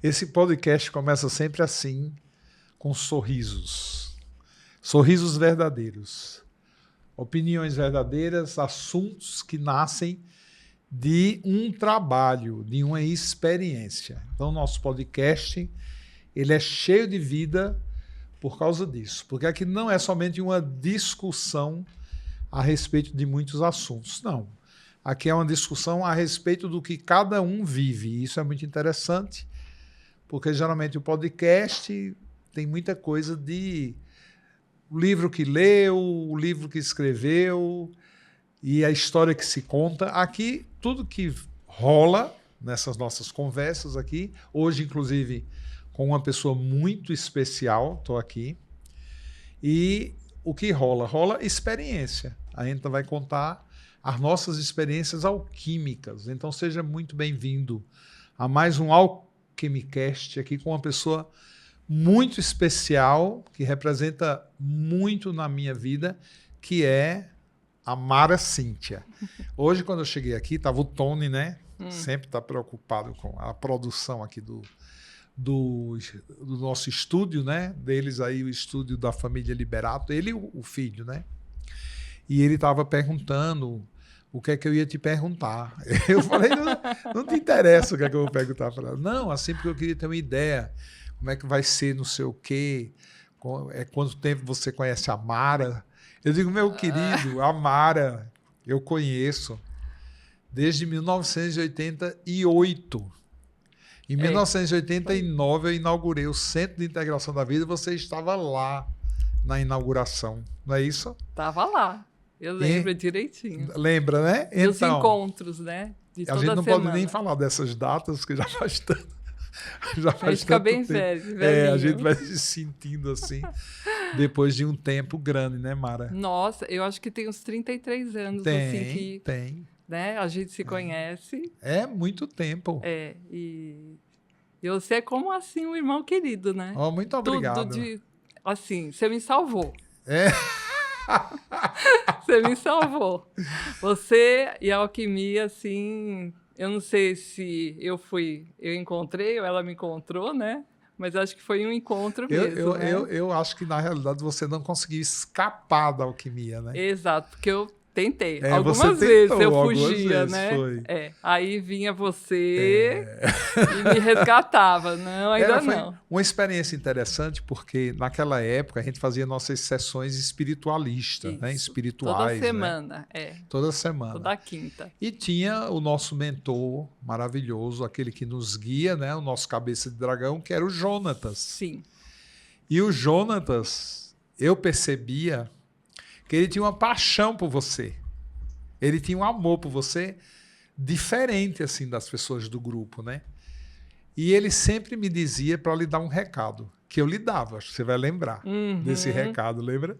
Esse podcast começa sempre assim, com sorrisos. Sorrisos verdadeiros. Opiniões verdadeiras, assuntos que nascem de um trabalho, de uma experiência. Então, nosso podcast, ele é cheio de vida por causa disso. Porque aqui não é somente uma discussão a respeito de muitos assuntos. Não. Aqui é uma discussão a respeito do que cada um vive. E isso é muito interessante, porque geralmente o podcast tem muita coisa de o livro que leu, o livro que escreveu e a história que se conta. Aqui, tudo que rola nessas nossas conversas aqui, hoje, inclusive, com uma pessoa muito especial, estou aqui, e o que rola? Rola experiência. A gente vai contar as nossas experiências alquímicas. Então, seja muito bem-vindo a mais um Alquimicast aqui com uma pessoa muito especial, que representa muito na minha vida, que é a Mara Cíntia. Hoje, quando eu cheguei aqui, estava o Tony, né? Sempre está preocupado com a produção aqui do nosso estúdio, né? Deles aí, o estúdio da família Liberato, ele e o filho, né? E ele estava perguntando o que é que eu ia te perguntar. Eu falei, não te interessa o que é que eu vou perguntar para ela. Não, assim, porque eu queria ter uma ideia. Como é que vai ser, não sei o quê. Quanto tempo você conhece a Mara? Eu digo, meu querido, a Mara, eu conheço desde 1988. Em 1989, eu inaugurei o Centro de Integração da Vida. Você estava lá na inauguração, não é isso? Estava lá. Eu lembro direitinho. Lembra, né? E os encontros, né? De toda a gente não semana. Pode nem falar dessas datas, porque já faz tanto. A gente fica bem velho. A gente vai se sentindo assim, depois de um tempo grande, né, Mara? Nossa, eu acho que tem uns 33 anos assim que né, a gente se conhece. É muito tempo. E você é como assim um irmão querido, né? Oh, muito obrigado. Assim, você me salvou. Você me salvou. Você e a alquimia, assim, eu não sei se eu encontrei ou ela me encontrou, né? Mas acho que foi um encontro mesmo. Eu acho que, na realidade, você não conseguiu escapar da alquimia, né? Exato, porque eu tentei. Algumas vezes eu fugia, né? Aí vinha você e me resgatava. Não, ainda não. Uma experiência interessante, porque naquela época a gente fazia nossas sessões espiritualistas, né? Espirituais. Toda semana, Toda semana. Toda quinta. E tinha o nosso mentor maravilhoso, aquele que nos guia, né? O nosso cabeça de dragão, que era o Jonatas. Sim. E o Jonatas, eu percebia que ele tinha uma paixão por você. Ele tinha um amor por você diferente assim das pessoas do grupo, né? E ele sempre me dizia para lhe dar um recado, que eu lhe dava, acho que você vai lembrar desse recado, lembra?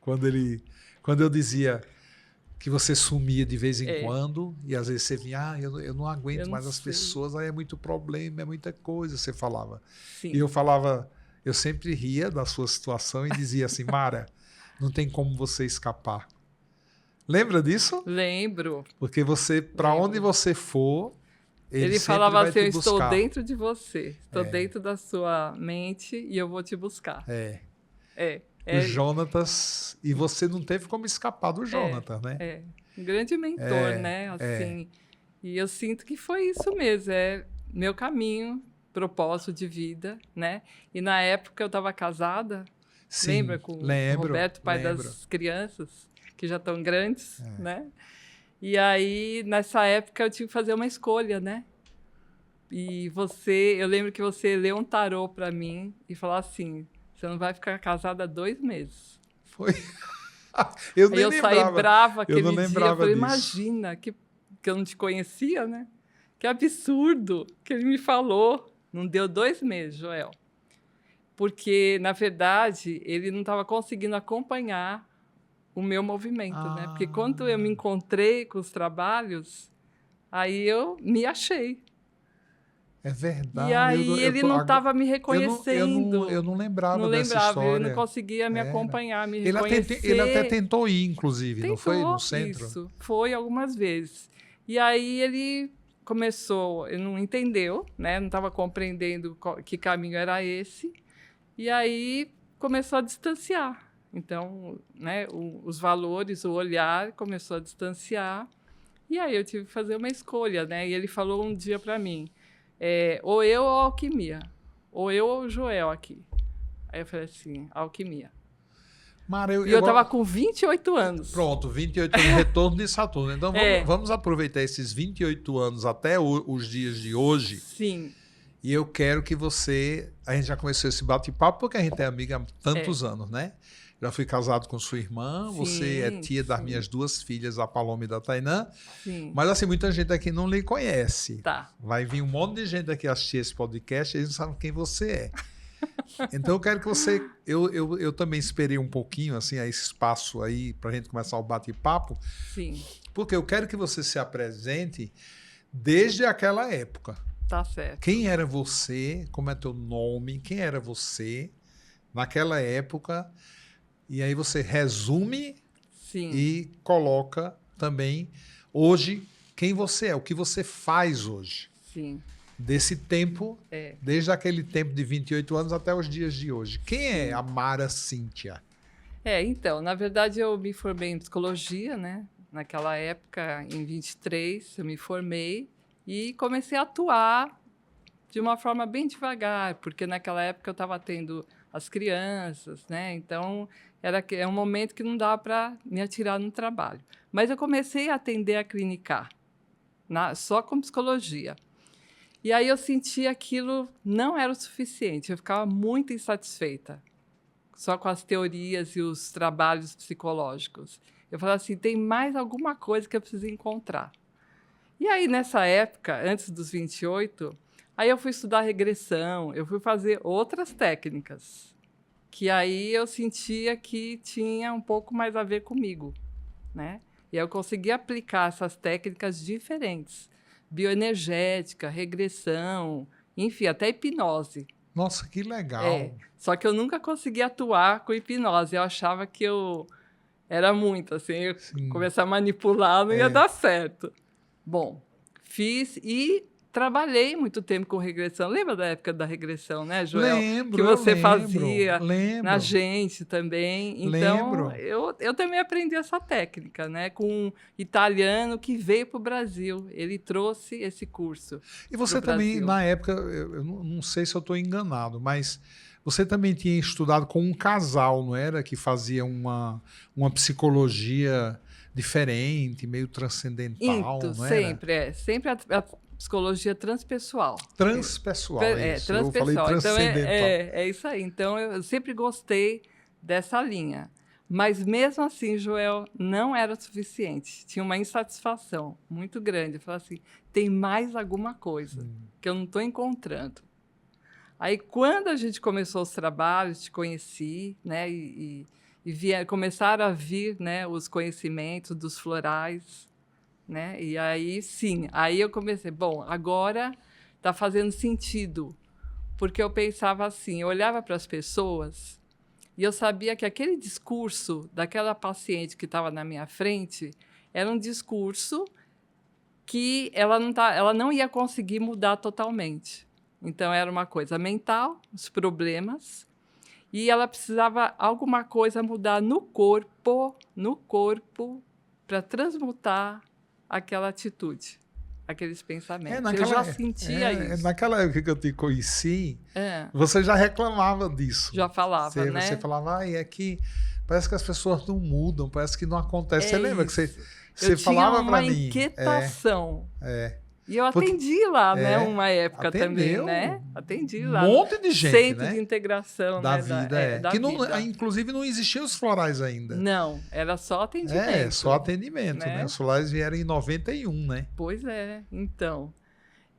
Quando eu dizia que você sumia de vez em quando, e às vezes você vinha, eu não aguento mais as pessoas, aí é muito problema, é muita coisa, você falava. Sim. E eu falava, eu sempre ria da sua situação e dizia assim, Mara, não tem como você escapar. Lembra disso? Lembro. Porque você, para onde você for, ele falava assim, eu estou dentro de você, estou dentro da sua mente e eu vou te buscar. O Jonatas, e você não teve como escapar do Jonatas, né? Um grande mentor, né? Assim, e eu sinto que foi isso mesmo, meu caminho, propósito de vida, né? E na época eu estava casada. Sim, lembra com o Roberto, pai das crianças, que já estão grandes, né? E aí, nessa época, eu tive que fazer uma escolha, né? E eu lembro que você leu um tarô para mim e falou assim, você não vai ficar casada 2 meses. Foi. Eu nem lembrava. Saí brava aquele dia, eu falei, disso. imagina, que eu não te conhecia, né? Que absurdo que ele me falou. Não deu 2 meses, Joel. Porque, na verdade, ele não estava conseguindo acompanhar o meu movimento, né? Porque quando eu me encontrei com os trabalhos, aí eu me achei. É verdade. E aí ele não estava me reconhecendo. Eu não lembrava não dessa lembrava, história. Ele não conseguia me acompanhar, me ele reconhecer. Ele até tentou ir, inclusive, não foi? No centro? Isso, foi algumas vezes. E aí ele começou, ele não entendeu, né? Não estava compreendendo que caminho era esse, e aí começou a distanciar. Então, né, os valores, o olhar começou a distanciar, e aí eu tive que fazer uma escolha, né? E ele falou um dia para mim, ou eu ou a alquimia, ou eu ou o Joel aqui. Aí eu falei assim, alquimia. Mara, E eu estava com 28 anos. Pronto, 28 anos, retorno de Saturno. Então vamos aproveitar esses 28 anos até os dias de hoje. Sim. E eu quero que você... A gente já começou esse bate-papo porque a gente é amiga há tantos anos, né? Já fui casado com sua irmã, Sim, você é tia das minhas 2 filhas, a Paloma e da Tainã. Sim. Mas assim, muita gente aqui não lhe conhece. Tá. Vai vir um monte de gente aqui assistir esse podcast e eles não sabem quem você é. Então eu quero que você... Eu também esperei um pouquinho, assim, esse espaço aí para a gente começar o bate-papo. Sim. Porque eu quero que você se apresente desde aquela época. Tá certo. Quem era você? Como é teu nome? Quem era você naquela época? E aí você resume Sim. e coloca também hoje quem você é, o que você faz hoje. Sim. Desse tempo, desde aquele tempo de 28 anos até os dias de hoje. Quem é a Mara Cíntia? Então, na verdade, eu me formei em psicologia, né? Naquela época, em 23, eu me formei e comecei a atuar de uma forma bem devagar, porque naquela época eu estava tendo as crianças, né? Então, é um momento que não dava para me atirar no trabalho. Mas eu comecei a atender a clinicar, só com psicologia. E aí eu senti aquilo não era o suficiente, eu ficava muito insatisfeita só com as teorias e os trabalhos psicológicos. Eu falava assim, tem mais alguma coisa que eu preciso encontrar. E aí, nessa época, antes dos 28, aí eu fui estudar regressão, eu fui fazer outras técnicas, que aí eu sentia que tinha um pouco mais a ver comigo, né? E aí eu consegui aplicar essas técnicas diferentes, bioenergética, regressão, enfim, até hipnose. Nossa, que legal. Só que eu nunca consegui atuar com hipnose. Eu achava que eu era muito, assim, eu começar a manipular não ia dar certo. Bom, fiz e trabalhei muito tempo com regressão. Lembra da época da regressão, né, Joel? Lembro, que você fazia lembro. na gente também. Então, eu também aprendi essa técnica, né, com um italiano que veio para o Brasil. Ele trouxe esse curso. E você também, na época, eu não sei se eu estou enganado, mas você também tinha estudado com um casal, não era? Que fazia uma psicologia diferente, meio transcendental, não era? Sempre, sempre a psicologia transpessoal. Transpessoal, é isso. Transpessoal. Eu falei transcendental. Então, é isso aí. Então, eu sempre gostei dessa linha. Mas, mesmo assim, Joel, não era suficiente. Tinha uma insatisfação muito grande. Eu falava assim, tem mais alguma coisa que eu não estou encontrando. Aí, quando a gente começou os trabalhos, te conheci, né, e começaram a vir, né, os conhecimentos dos florais, né? E aí, sim, aí eu comecei, bom, agora está fazendo sentido, porque eu pensava assim, eu olhava para as pessoas e eu sabia que aquele discurso daquela paciente que estava na minha frente era um discurso que ela não ia conseguir mudar totalmente. Então, era uma coisa mental, os problemas, e ela precisava alguma coisa mudar no corpo, para transmutar aquela atitude, aqueles pensamentos. Eu já sentia isso. Naquela época que eu te conheci, você já reclamava disso. Já falava, né? Você falava, é que parece que as pessoas não mudam, parece que não acontece. Você lembra que você falava para mim? Eu tinha uma inquietação. E eu atendi lá, né, uma época também, né? Atendi lá. Um monte de gente, Centro né? de integração, da né? vida, da que vida. Inclusive não existiam os florais ainda. Não, era só atendimento. Só atendimento, né? Os florais vieram em 91, né? Pois é, então.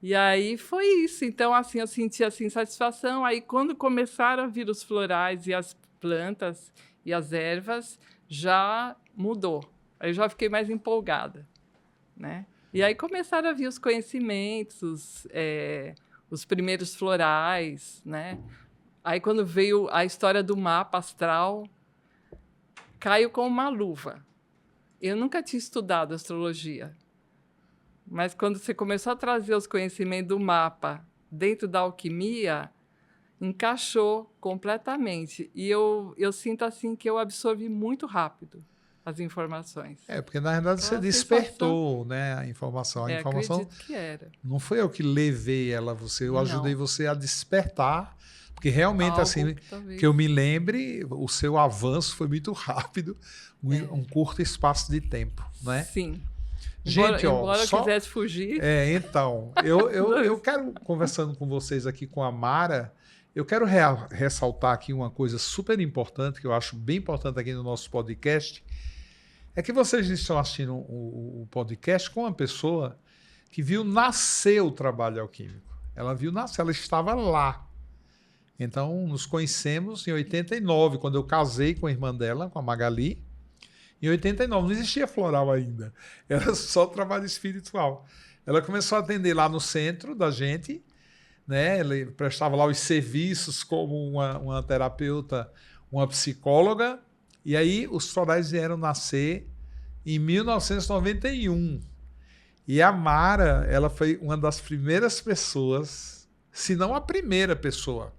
E aí foi isso. Então, assim, eu senti assim, satisfação. Aí, quando começaram a vir os florais e as plantas e as ervas, já mudou. Aí eu já fiquei mais empolgada, né? E aí começaram a vir os conhecimentos, os primeiros florais, né? Aí, quando veio a história do mapa astral, caiu como uma luva. Eu nunca tinha estudado astrologia. Mas quando você começou a trazer os conhecimentos do mapa dentro da alquimia, encaixou completamente. E eu sinto assim que eu absorvi muito rápido as informações. Porque na verdade Então, você a despertou, né, a informação. A sensação, informação acredito que era. não foi eu que levei ela a você, eu ajudei Não. você a despertar, porque realmente, Algo assim, que talvez... que eu me lembre, o seu avanço foi muito rápido, um curto espaço de tempo, né? Sim. Gente, embora eu só... quisesse fugir. Então, eu quero, conversando com vocês aqui com a Mara, eu quero ressaltar aqui uma coisa super importante, que eu acho bem importante aqui no nosso podcast, é que vocês estão assistindo o podcast com uma pessoa que viu nascer o trabalho alquímico. Ela viu nascer, ela estava lá. Então, nos conhecemos em 89, quando eu casei com a irmã dela, com a Magali. Em 89, não existia floral ainda. Era só trabalho espiritual. Ela começou a atender lá no centro da gente, né? Ela prestava lá os serviços como uma terapeuta, uma psicóloga. E aí os florais vieram nascer em 1991. E a Mara, ela foi uma das primeiras pessoas, se não a primeira pessoa,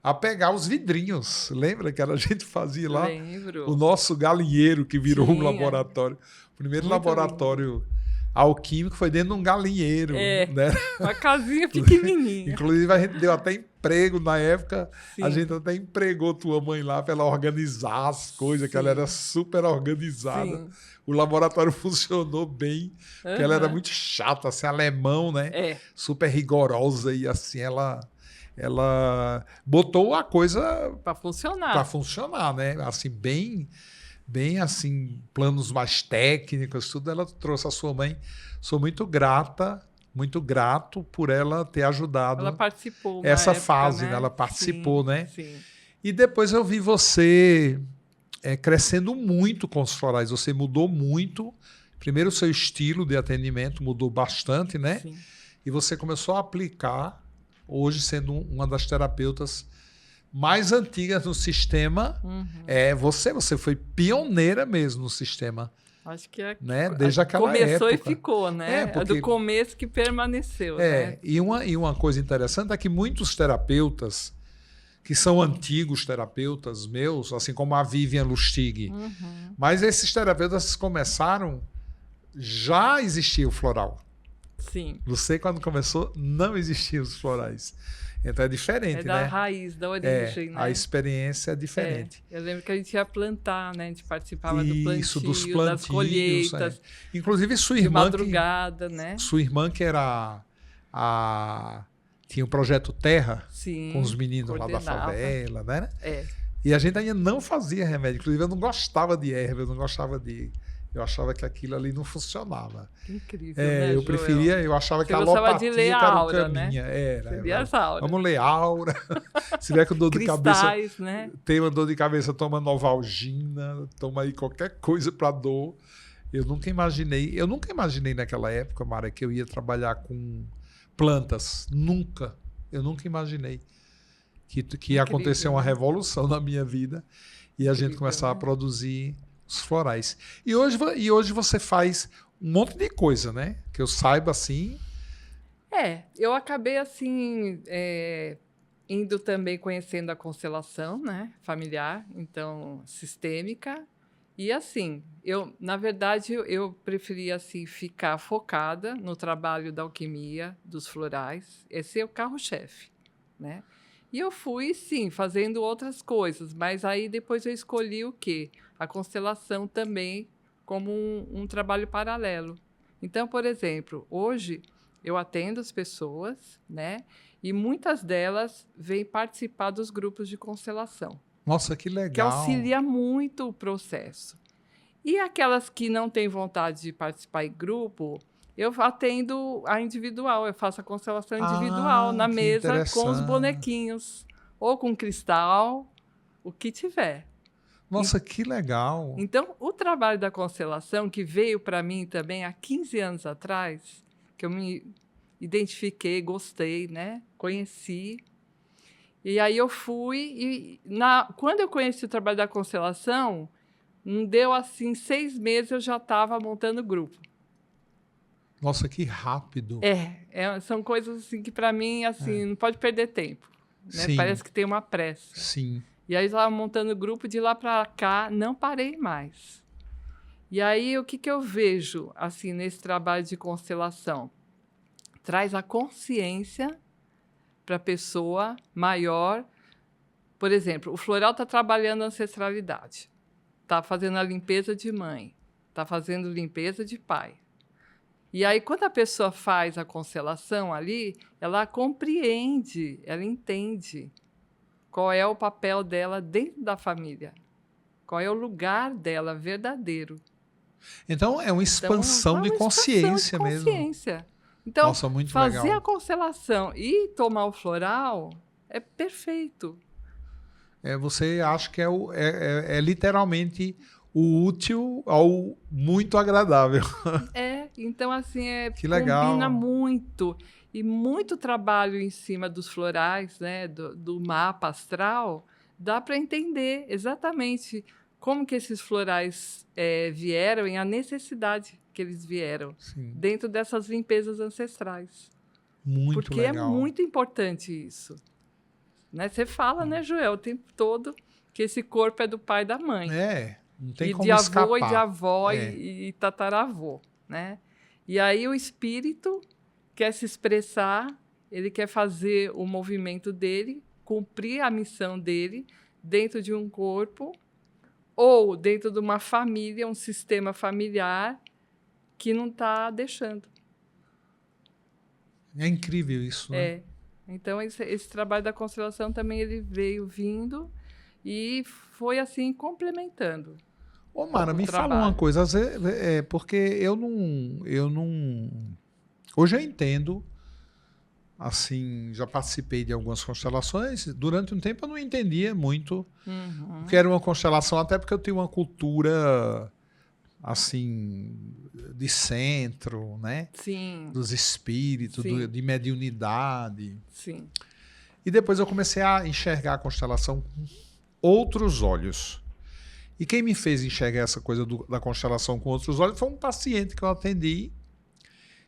a pegar os vidrinhos. Lembra que a gente fazia lá? Lembro. O nosso galinheiro, que virou um Tinha. laboratório. O primeiro Muito laboratório alquímico foi dentro de um galinheiro. Né? Uma casinha pequenininha. Inclusive, a gente deu até emprego na época. Sim. A gente até empregou tua mãe lá para ela organizar as coisas, que ela era super organizada. Sim. O laboratório funcionou bem, porque ela era muito chata, assim, alemão, né? Super rigorosa e assim, ela botou a coisa para funcionar. Para funcionar, né? Assim, bem assim, planos mais técnicos, tudo. Ela trouxe a sua mãe. Sou muito grato por ela ter ajudado. Ela participou essa época, fase, né? Ela participou, sim, né? Sim. E depois eu vi você crescendo muito com os florais. Você mudou muito. Primeiro, o seu estilo de atendimento mudou bastante, né? Sim. E você começou a aplicar, hoje sendo uma das terapeutas mais antigas no sistema. Você foi pioneira mesmo no sistema. Acho que né? Desde aquela começou época. E ficou, né? Porque... É do começo que permaneceu. Né? E uma coisa interessante é que muitos terapeutas, que são antigos terapeutas meus, assim como a Vivian Lustig, mas esses terapeutas começaram, já existia o floral. Sim. Você, quando começou, não existiam os florais. Então é diferente, né? É da raiz, da origem, né? A experiência é diferente. Eu lembro que a gente ia plantar, né? A gente participava do plantio, dos plantios, das colheitas. Inclusive sua irmã... De madrugada, né? Sua irmã que era tinha o Projeto Terra, sim, com os meninos lá da favela, né? E a gente ainda não fazia remédio. Inclusive, eu não gostava de erva, eu achava que aquilo ali não funcionava. Incrível, né, eu preferia, eu achava que a alopatia de ler a aura, caminho. Né? As auras. Vamos ler aura. Se tiver com dor de cabeça, né? tem uma dor de cabeça, toma Novalgina, toma aí qualquer coisa para dor. Eu nunca imaginei naquela época, Mara, que eu ia trabalhar com plantas. Eu nunca imaginei que ia acontecer uma revolução na minha vida e a gente começar a produzir os florais. E hoje você faz um monte de coisa, né? Que eu saiba assim. Eu acabei assim indo também conhecendo a constelação, né? Familiar, então sistêmica. E assim, na verdade, eu preferia assim, ficar focada no trabalho da alquimia, dos florais. Esse é o carro-chefe, né? E eu fui, sim, fazendo outras coisas, mas aí depois eu escolhi o quê? A constelação também como um trabalho paralelo. Então, por exemplo, hoje eu atendo as pessoas, né? E muitas delas vêm participar dos grupos de constelação. Nossa, que legal. Que auxilia muito o processo. E aquelas que não têm vontade de participar em grupo, eu atendo a individual, eu faço a constelação individual na mesa com os bonequinhos, ou com cristal, o que tiver. Nossa, que legal. Então, o trabalho da constelação, que veio para mim também há 15 anos atrás, que eu me identifiquei, gostei, né? Conheci. E aí eu fui, quando eu conheci o trabalho da constelação, não deu assim 6 meses, eu já estava montando grupo. Nossa, que rápido. São coisas assim que para mim assim não pode perder tempo, né? Sim. Parece que tem uma pressa. Sim. E aí eu estava montando grupo de lá para cá, não parei mais. E aí o que eu vejo assim nesse trabalho de constelação? Traz a consciência para a pessoa maior. Por exemplo, o floral está trabalhando a ancestralidade, está fazendo a limpeza de mãe, está fazendo limpeza de pai. E aí, quando a pessoa faz a constelação ali, ela compreende, ela entende qual é o papel dela dentro da família, qual é o lugar dela verdadeiro. Então, é uma expansão de consciência mesmo. Então, nossa, muito fazer legal. a constelação e tomar o floral é perfeito. Você acha que é literalmente o útil ao muito agradável. Então assim, que legal. Combina muito. E muito trabalho em cima dos florais, né, do mapa astral, dá para entender exatamente como que esses florais vieram e a necessidade que eles vieram. Sim. Dentro dessas limpezas ancestrais. Muito Porque legal. é muito importante isso. Né? Você fala, né, Joel, o tempo todo que esse corpo é do pai e da mãe. Não tem como de avô escapar. E de avó e tataravô, né? E aí o espírito quer se expressar, ele quer fazer o movimento dele, cumprir a missão dele dentro de um corpo ou dentro de uma família, um sistema familiar que não está deixando. É incrível isso, né? Então, esse trabalho da constelação também ele veio vindo e foi assim complementando. Ô, Mara, me fala uma coisa, porque eu não... Hoje eu entendo, assim, já participei de algumas constelações, durante um tempo eu não entendia muito o que era uma constelação, até porque eu tenho uma cultura, assim, de centro, né? Sim. Dos espíritos, de mediunidade. Sim. E depois eu comecei a enxergar a constelação com outros olhos. E quem me fez enxergar essa coisa da constelação com outros olhos foi um paciente que eu atendi,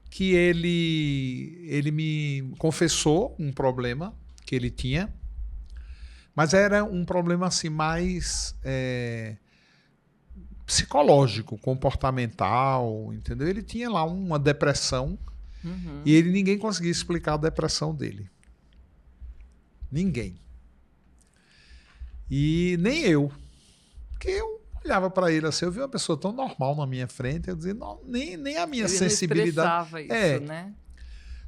que ele me confessou um problema que ele tinha, mas era um problema assim mais psicológico, comportamental, entendeu? Ele tinha lá uma depressão e ninguém conseguia explicar a depressão dele. Ninguém. E nem eu. Porque eu olhava para ele assim, eu vi uma pessoa tão normal na minha frente, eu dizia, não, nem a minha ele sensibilidade. Não expressava isso, né?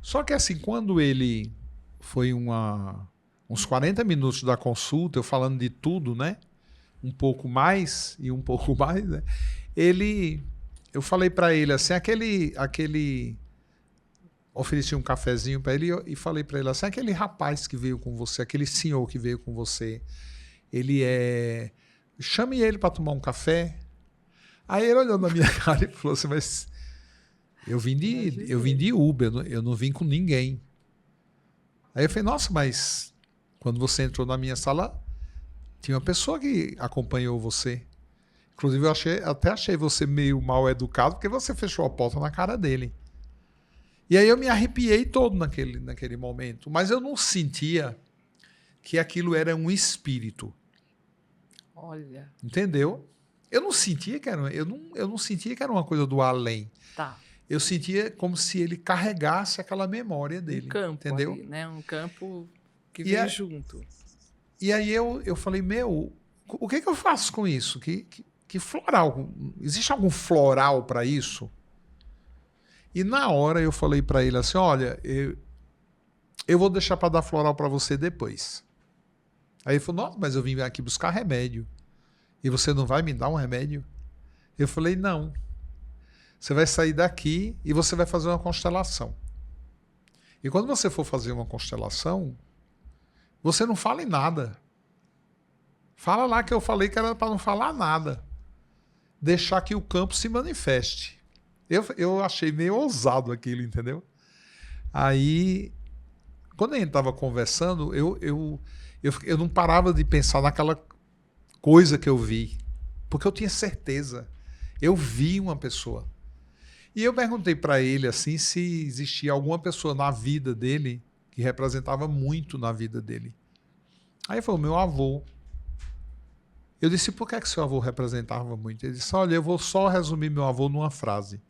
Só que assim, quando ele foi uns 40 minutos da consulta, eu falando de tudo, né? Um pouco mais e um pouco mais, né? Eu falei para ele assim, ofereci um cafezinho para ele e falei para ele assim, aquele rapaz que veio com você, aquele senhor que veio com você, chame ele para tomar um café. Aí ele olhou na minha cara e falou assim, mas eu vim de Uber, eu não vim com ninguém. Aí eu falei, nossa, mas quando você entrou na minha sala, tinha uma pessoa que acompanhou você. Inclusive, eu até achei você meio mal educado, porque você fechou a porta na cara dele. E aí eu me arrepiei todo naquele momento. Mas eu não sentia que aquilo era um espírito. Olha. Entendeu? Eu não sentia que era uma coisa do além. Tá. Eu sentia como se ele carregasse aquela memória dele. Um campo, entendeu? Ali, né? Um campo que vem junto. E aí eu falei, o que eu faço com isso? Que floral? Existe algum floral para isso? E na hora eu falei para ele assim, olha, eu vou deixar para dar floral para você depois. Aí ele falou, nossa, mas eu vim aqui buscar remédio. E você não vai me dar um remédio? Eu falei, não. Você vai sair daqui e você vai fazer uma constelação. E quando você for fazer uma constelação, você não fala em nada. Fala lá que eu falei que era para não falar nada. Deixar que o campo se manifeste. Eu achei meio ousado aquilo, entendeu? Aí, quando a gente estava conversando, eu não parava de pensar naquela coisa que eu vi. Porque eu tinha certeza. Eu vi uma pessoa. E eu perguntei para ele assim se existia alguma pessoa na vida dele que representava muito na vida dele. Aí ele falou, meu avô. Eu disse, por que seu avô representava muito? Ele disse, olha, eu vou só resumir meu avô numa frase.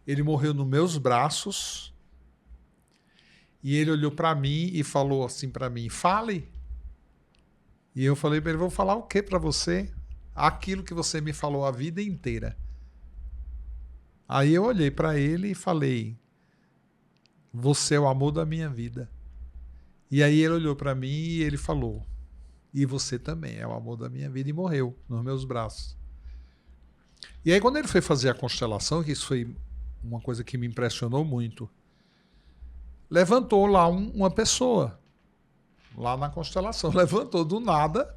Ele morreu nos meus braços e ele olhou para mim e falou assim para mim, fale. E eu falei para ele, vou falar o que para você? Aquilo que você me falou a vida inteira. Aí eu olhei para ele e falei, você é o amor da minha vida. E aí ele olhou para mim e ele falou, e você também é o amor da minha vida, e morreu nos meus braços. E aí quando ele foi fazer a constelação, que isso foi uma coisa que me impressionou muito, levantou lá uma pessoa, lá na constelação, levantou do nada.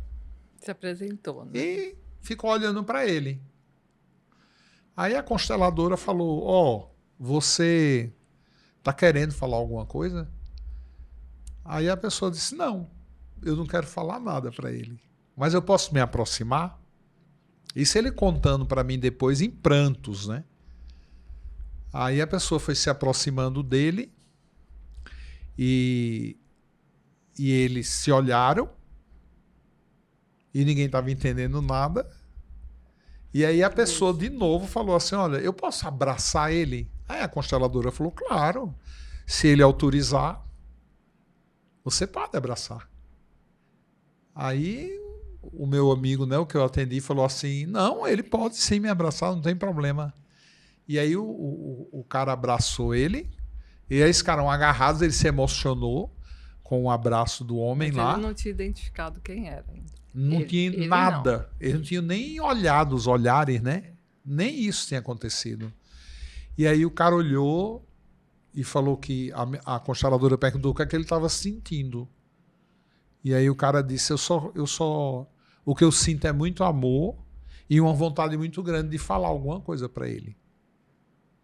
Se apresentou, né? E ficou olhando para ele. Aí a consteladora falou, ó, você tá querendo falar alguma coisa? Aí a pessoa disse, não, eu não quero falar nada para ele, mas eu posso me aproximar? Isso ele contando para mim depois em prantos, né? Aí a pessoa foi se aproximando dele e eles se olharam e ninguém estava entendendo nada. E aí a pessoa de novo falou assim, olha, eu posso abraçar ele? Aí a consteladora falou, claro, se ele autorizar, você pode abraçar. Aí o meu amigo, né, o que eu atendi, falou assim, não, ele pode sim me abraçar, não tem problema. E aí o cara abraçou ele, e aí eles ficaram agarrados, ele se emocionou com o abraço do homem. Mas lá. Ele não tinha identificado quem era ainda. Não tinha nada. Não. Eles não tinham nem olhado os olhares, né? Nem isso tinha acontecido. E aí o cara olhou e falou que a consteladora perguntou o que é que ele estava sentindo. E aí o cara disse, o que eu sinto é muito amor e uma vontade muito grande de falar alguma coisa para ele.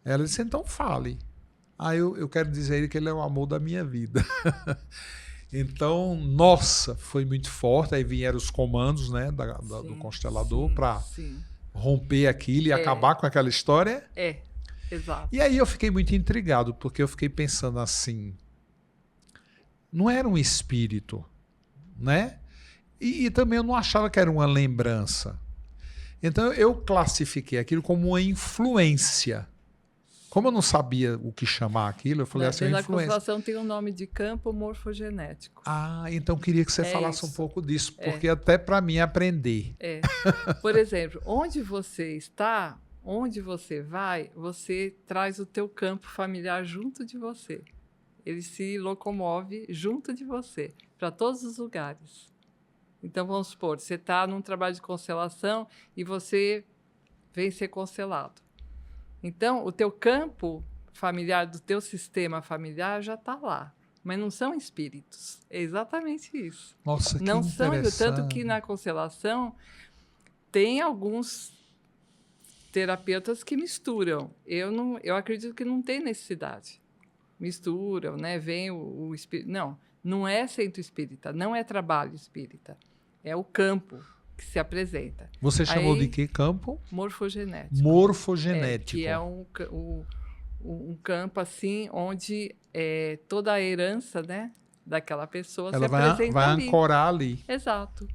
Ela disse, então fale. Aí eu quero dizer a ele que ele é o amor da minha vida. Então, nossa, foi muito forte. Aí vieram os comandos, né, do constelador para romper aquilo e acabar com aquela história. Exato. E aí eu fiquei muito intrigado, porque eu fiquei pensando assim, não era um espírito, né? E também eu não achava que era uma lembrança. Então eu classifiquei aquilo como uma influência. Como eu não sabia o que chamar aquilo, eu falei assim, a influência. A constelação tem um nome de campo morfogenético. Ah, então queria que você falasse um pouco disso, porque até para mim aprender. Por exemplo, onde você está, onde você vai, você traz o teu campo familiar junto de você. Ele se locomove junto de você, para todos os lugares. Então, vamos supor, você está num trabalho de constelação e você vem ser constelado. Então, o teu campo familiar, do teu sistema familiar já está lá. Mas não são espíritos. É exatamente isso. Nossa, que não são, interessante. tanto que na constelação tem alguns terapeutas que misturam. Eu acredito que não tem necessidade. Misturam, né? Vem o espírito. Não é centro espírita, não é trabalho espírita. É o campo que se apresenta. Você chamou de que campo? Morfogenético. Morfogenético. Que é um campo assim onde toda a herança, né, daquela pessoa ela se apresenta vai ali. ancorar ali. Exato.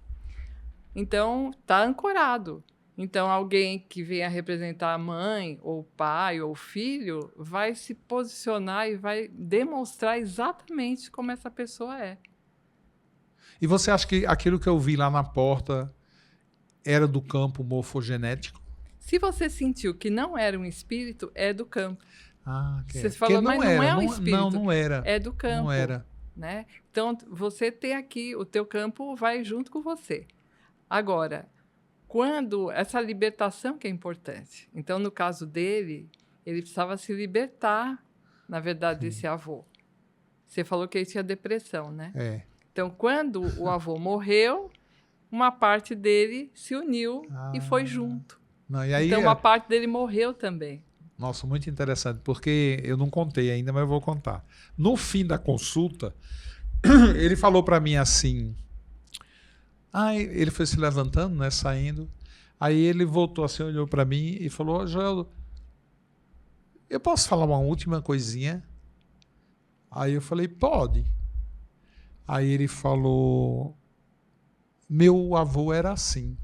Então, está ancorado. Então, alguém que venha representar a mãe, ou o pai, ou o filho, vai se posicionar e vai demonstrar exatamente como essa pessoa é. E você acha que aquilo que eu vi lá na porta era do campo morfogenético? Se você sentiu que não era um espírito, é do campo. Ah, que você falou, mas não é um espírito. Não era. É do campo. Não era. Né? Então, você tem aqui, o teu campo vai junto com você. Agora, quando essa libertação que é importante. Então, no caso dele, ele precisava se libertar, na verdade, desse avô. Você falou que ele tinha depressão, né? Então, quando o avô morreu, uma parte dele se uniu e foi junto. Não, e aí, então, uma parte dele morreu também. Nossa, muito interessante, porque eu não contei ainda, mas eu vou contar. No fim da consulta, ele falou para mim assim... ele foi se levantando, né, saindo. Aí ele voltou assim, olhou para mim e falou, Joel, eu posso falar uma última coisinha? Aí eu falei, pode. Aí ele falou, meu avô era assim.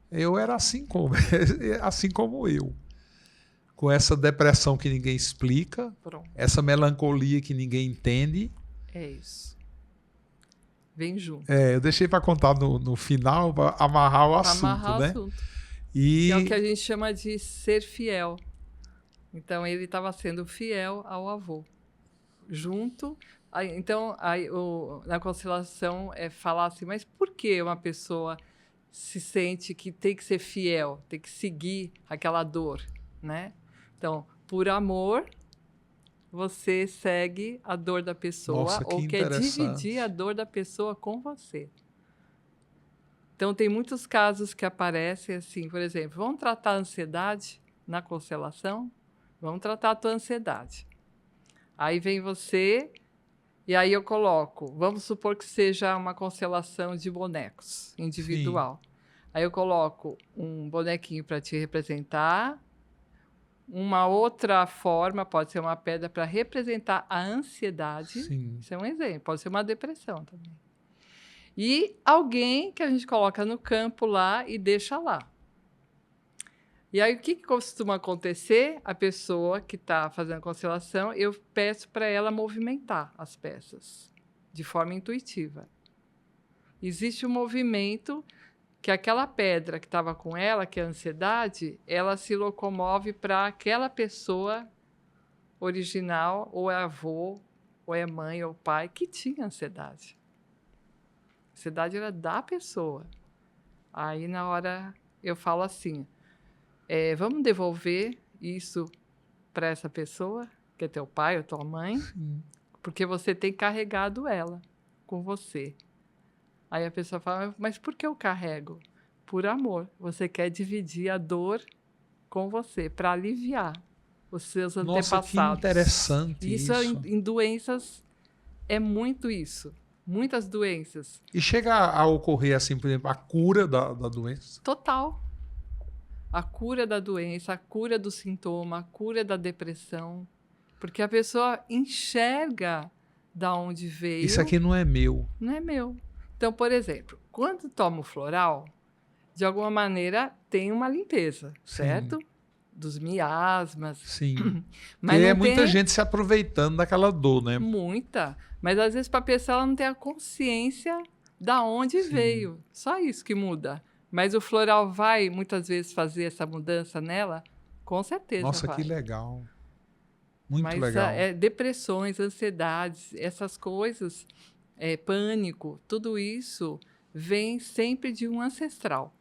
Eu era assim assim como eu. Com essa depressão que ninguém explica, Pronto. essa melancolia que ninguém entende. É isso. Vem junto. Eu deixei para contar no final, para amarrar o assunto, Amarrar né? o assunto. E Que é o que a gente chama de ser fiel. Então, ele estava sendo fiel ao avô. Junto. Então, na constelação, é falar assim, mas por que uma pessoa se sente que tem que ser fiel, tem que seguir aquela dor, né? Então, por amor, você segue a dor da pessoa. Nossa, que ou quer interessante. dividir a dor da pessoa com você. Então, tem muitos casos que aparecem assim, por exemplo, vamos tratar a ansiedade na constelação? Vamos tratar a tua ansiedade. Aí vem você, e aí eu coloco, vamos supor que seja uma constelação de bonecos, individual. Sim. Aí eu coloco um bonequinho para te representar, uma outra forma, pode ser uma pedra para representar a ansiedade. Sim. Isso é um exemplo, pode ser uma depressão também. E alguém que a gente coloca no campo lá e deixa lá. E aí, o que costuma acontecer? A pessoa que está fazendo a constelação, eu peço para ela movimentar as peças de forma intuitiva. Existe um movimento que aquela pedra que estava com ela, que é a ansiedade, ela se locomove para aquela pessoa original, ou é avô, ou é mãe, ou pai, que tinha ansiedade. A ansiedade era da pessoa. Aí, na hora, eu falo assim, vamos devolver isso para essa pessoa, que é teu pai ou tua mãe, sim, porque você tem carregado ela com você. Aí a pessoa fala, mas por que eu carrego? Por amor. Você quer dividir a dor com você, para aliviar os seus antepassados. Nossa, que interessante isso. Em doenças, é muito isso. Muitas doenças. E chega a ocorrer, assim, por exemplo, a cura da doença? Total. A cura da doença, a cura do sintoma, a cura da depressão. Porque a pessoa enxerga da onde veio. Isso aqui não é meu. Não é meu. Então, por exemplo, quando toma o floral, de alguma maneira tem uma limpeza, certo? Sim. Dos miasmas. Sim. Mas e muita gente se aproveitando daquela dor, né? Muita. Mas às vezes para a pessoa ela não tem a consciência da onde Sim. veio. Só isso que muda. Mas o floral vai, muitas vezes, fazer essa mudança nela? Com certeza. Nossa, vai. Que legal. Muito legal. Depressões, ansiedades, essas coisas, pânico, tudo isso vem sempre de um ancestral.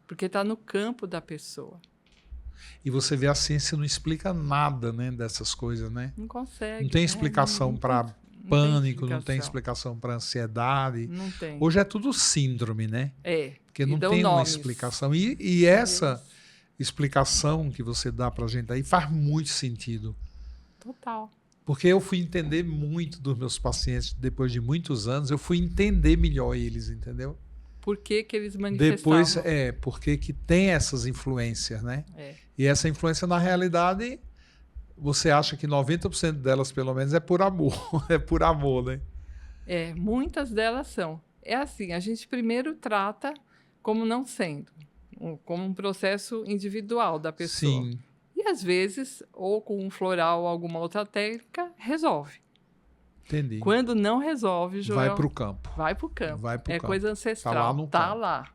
Porque está no campo da pessoa. E você vê, a ciência não explica nada, né, dessas coisas, né? Não consegue. Não tem explicação para pânico, não tem explicação para ansiedade. Não tem. Hoje é tudo síndrome, né? Porque não tem uma explicação. E essa explicação que você dá para a gente aí faz muito sentido. Total. Porque eu fui entender muito dos meus pacientes, depois de muitos anos, eu fui entender melhor eles, entendeu? Por que eles manifestavam? Depois, porque que tem essas influências, né? E essa influência, na realidade, você acha que 90% delas, pelo menos, é por amor. É por amor, né? Muitas delas são. É assim, a gente primeiro trata como não sendo, como um processo individual da pessoa. Sim. E, às vezes, ou com um floral ou alguma outra técnica, resolve. Entendi. Quando não resolve, Joel... Vai para o campo. Vai para o campo. Vai pro campo. Coisa ancestral. Tá lá no campo. Lá.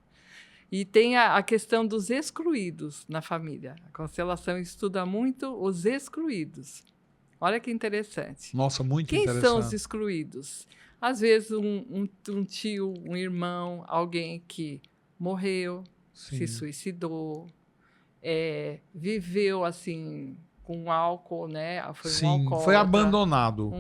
E tem a questão dos excluídos na família. A constelação estuda muito os excluídos. Olha que interessante. Nossa, muito Quem interessante. Quem são os excluídos? Às vezes um tio, um irmão, alguém que morreu, Sim. se suicidou, viveu assim com álcool, né? Foi Sim, um alcoólatra, foi abandonado.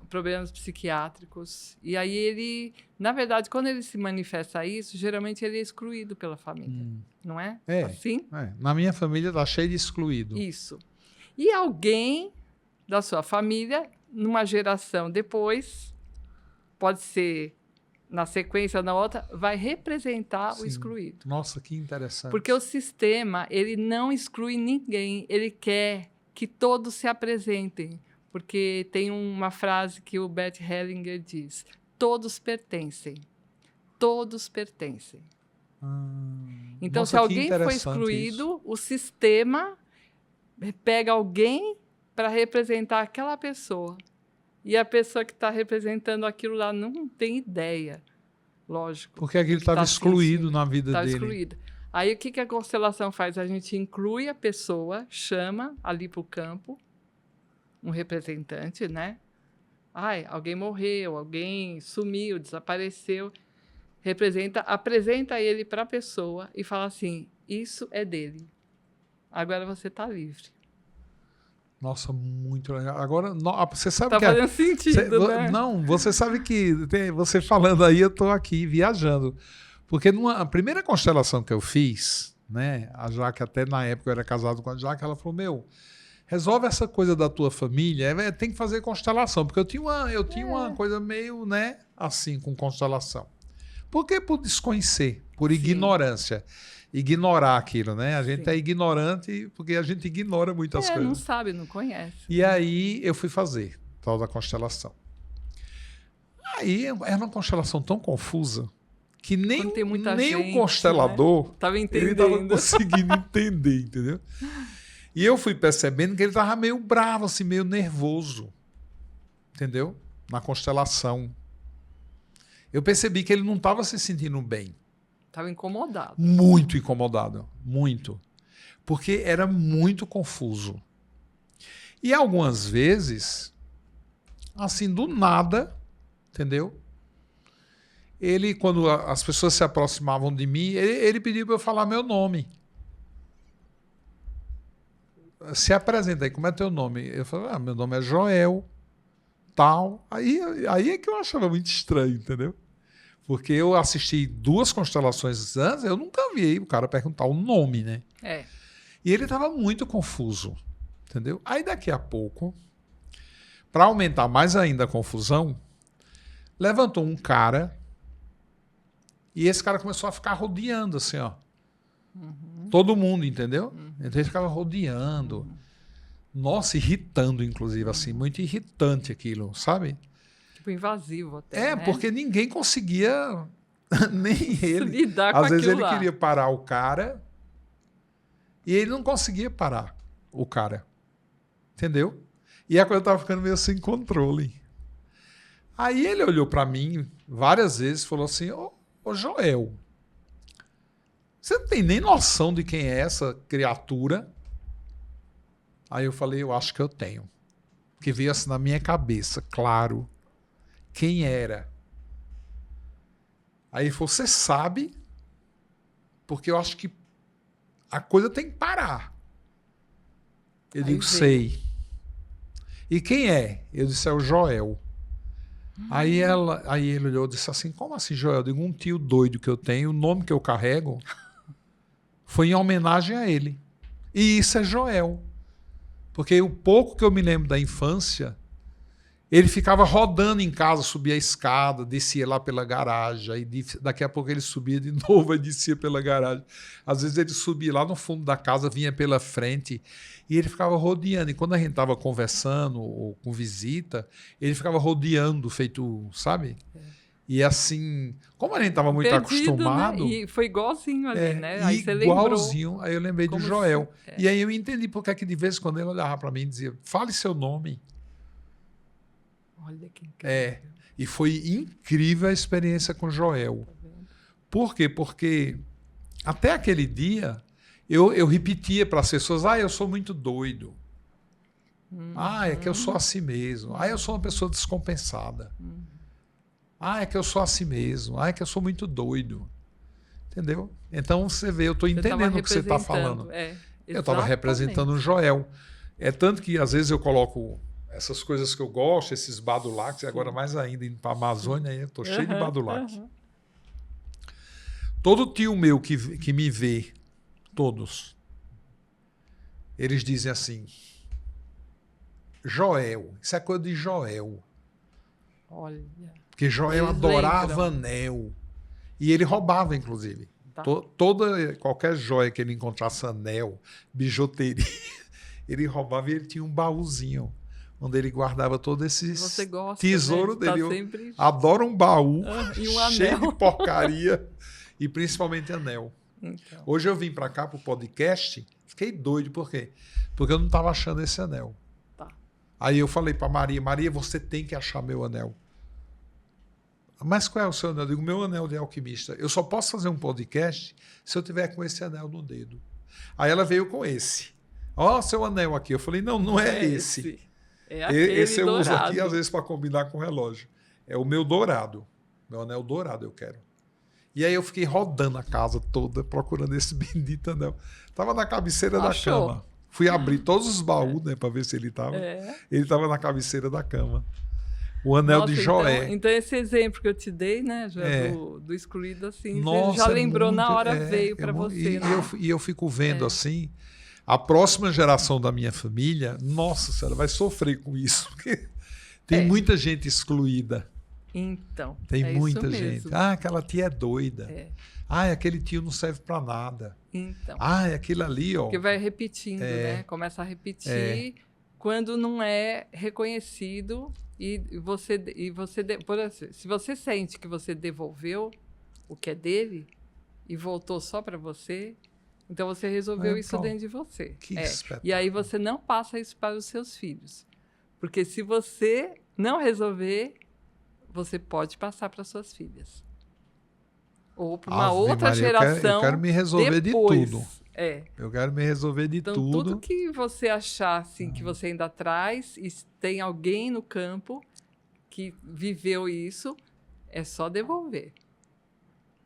Problemas psiquiátricos. E aí ele, na verdade, quando ele se manifesta isso, geralmente ele é excluído pela família. Não é? Assim? Na minha família está cheio de excluído. Isso. E alguém da sua família, numa geração depois, pode ser na sequência ou na outra, vai representar Sim. o excluído. Nossa, que interessante. Porque o sistema, ele não exclui ninguém, ele quer que todos se apresentem, porque tem uma frase que o Bert Hellinger diz: todos pertencem. Todos pertencem. Então, Nossa, se que alguém foi interessante excluído, isso. o sistema pega alguém para representar aquela pessoa. E a pessoa que está representando aquilo lá não tem ideia, lógico. Porque aquilo estava excluído na vida Estava dele. excluído. Aí, o que a constelação faz? A gente inclui a pessoa, chama ali para o campo um representante, né? Ai, alguém morreu, alguém sumiu, desapareceu. Apresenta ele para a pessoa e fala assim: isso é dele. Agora você está livre. Nossa, muito legal. Agora, você sabe Tá que... fazendo sentido, né? Não, você sabe que você falando aí, eu estou aqui viajando. Porque a primeira constelação que eu fiz, né, a Jaque, até na época eu era casado com a Jaque, ela falou, resolve essa coisa da tua família, tem que fazer constelação. Porque eu tinha uma coisa meio, né, assim, com constelação. Por quê? Por desconhecer, por ignorância. Ignorar aquilo, né? A gente é ignorante porque a gente ignora muitas coisas. Não sabe, não conhece. E aí eu fui fazer tal da constelação. Aí era uma constelação tão confusa que nem o constelador, né? Tava ele estava conseguindo entender, entendeu? E eu fui percebendo que ele estava meio bravo, assim, meio nervoso, entendeu? Na constelação. Eu percebi que ele não estava se sentindo bem. Estava incomodado. Muito incomodado, muito. Porque era muito confuso. E algumas vezes, assim, do nada, entendeu? Ele, quando as pessoas se aproximavam de mim, ele pediu para eu falar meu nome. Se apresenta aí, como é teu nome? Eu falei, meu nome é Joel, tal. Aí é que eu achava muito estranho, entendeu? Porque eu assisti 2 constelações antes, eu nunca vi o cara perguntar o nome, né? E ele estava muito confuso, entendeu? Aí daqui a pouco, para aumentar mais ainda a confusão, levantou um cara e esse cara começou a ficar rodeando assim, ó. Todo mundo, entendeu? Então ele ficava rodeando. Nossa, irritando, inclusive, assim, muito irritante aquilo, sabe? Tipo, invasivo até, né? Porque ninguém conseguia, nem ele. Lidar Às com vezes ele lá. queria parar o cara e ele não conseguia parar o cara. Entendeu? E a coisa estava ficando meio sem controle. Aí ele olhou para mim várias vezes e falou assim, ô Joel, você não tem nem noção de quem é essa criatura? Aí eu falei, eu acho que eu tenho. Porque veio assim na minha cabeça, claro, quem era. Aí ele falou, você sabe? Porque eu acho que a coisa tem que parar. Eu digo, sei. E quem é? Eu disse, é o Joel. Aí ele olhou e disse assim, como assim, Joel? Eu digo, um tio doido que eu tenho, o nome que eu carrego foi em homenagem a ele. E isso é Joel. Porque o pouco que eu me lembro da infância, ele ficava rodando em casa, subia a escada, descia lá pela garagem, aí daqui a pouco ele subia de novo e descia pela garagem. Às vezes ele subia lá no fundo da casa, vinha pela frente, e ele ficava rodeando. E quando a gente estava conversando ou com visita, ele ficava rodeando, feito, sabe? E assim, como a gente estava muito acostumado... Né? E foi igualzinho ali, né? Aí você igualzinho. lembrou. Aí eu lembrei do Joel. E aí eu entendi porque é que de vez em quando ele olhava para mim e dizia, fale seu nome. Olha que incrível. E foi incrível a experiência com Joel. Por quê? Porque até aquele dia eu repetia para as pessoas, eu sou muito doido. É que eu sou assim mesmo. Eu sou uma pessoa descompensada. É que eu sou assim mesmo. É que eu sou muito doido. Entendeu? Então você vê, eu estou entendendo o que você está falando. Eu estava representando o Joel. É tanto que às vezes eu coloco essas coisas que eu gosto, esses badulaques, e agora mais ainda indo para a Amazônia, eu estou cheio de badulaque. Todo tio meu que me vê, todos, eles dizem assim, Joel, isso é coisa de Joel. Olha. Porque Joel adorava anel. E ele roubava, inclusive. Qualquer joia que ele encontrasse, anel, bijuteria, ele roubava e ele tinha um baúzinho onde ele guardava todo esse Você gosta, tesouro né? dele. Tá Eu sempre... adoro um baú E um cheio anel. de porcaria e principalmente anel. Então, Hoje eu vim para cá pro podcast, fiquei doido, por quê? Porque eu não estava achando esse anel. tá. Aí eu falei para Maria, você tem que achar meu anel. Mas qual é o seu anel? Eu digo, meu anel de alquimista. Eu só posso fazer um podcast se eu tiver com esse anel no dedo. Aí ela veio com esse. Ó, seu anel aqui. Eu falei, não é esse. É aquele Esse eu uso dourado. aqui, às vezes, para combinar com o relógio. É o meu dourado. Meu anel dourado eu quero. E aí eu fiquei rodando a casa toda, procurando esse bendito anel. Tava na cabeceira Achou. da cama. Fui abrir todos os baús, né, para ver se ele estava. Ele estava na cabeceira da cama. O anel de Joé. Então, esse exemplo que eu te dei, né, Joé, do excluído, assim, você já lembrou muito, na hora, veio para você. Né? E eu fico vendo assim, a próxima geração da minha família, nossa senhora, vai sofrer com isso, porque tem muita gente excluída. Então, tem muita isso gente. mesmo. Ah, aquela tia é doida. Ah, aquele tio não serve para nada. Então. Ah, é aquilo ali, ó. Porque vai repetindo, né? Começa a repetir quando não é reconhecido por assim, se você sente que você devolveu o que é dele e voltou só para você, então você resolveu isso dentro de você. Que espetáculo. E aí você não passa isso para os seus filhos. Porque se você não resolver, você pode passar para suas filhas. Ou para uma outra Maria, geração. Eu quero me resolver depois. de tudo. É. Eu quero me resolver de Então, tudo. tudo que você achar assim, que você ainda traz, e tem alguém no campo que viveu isso, é só devolver.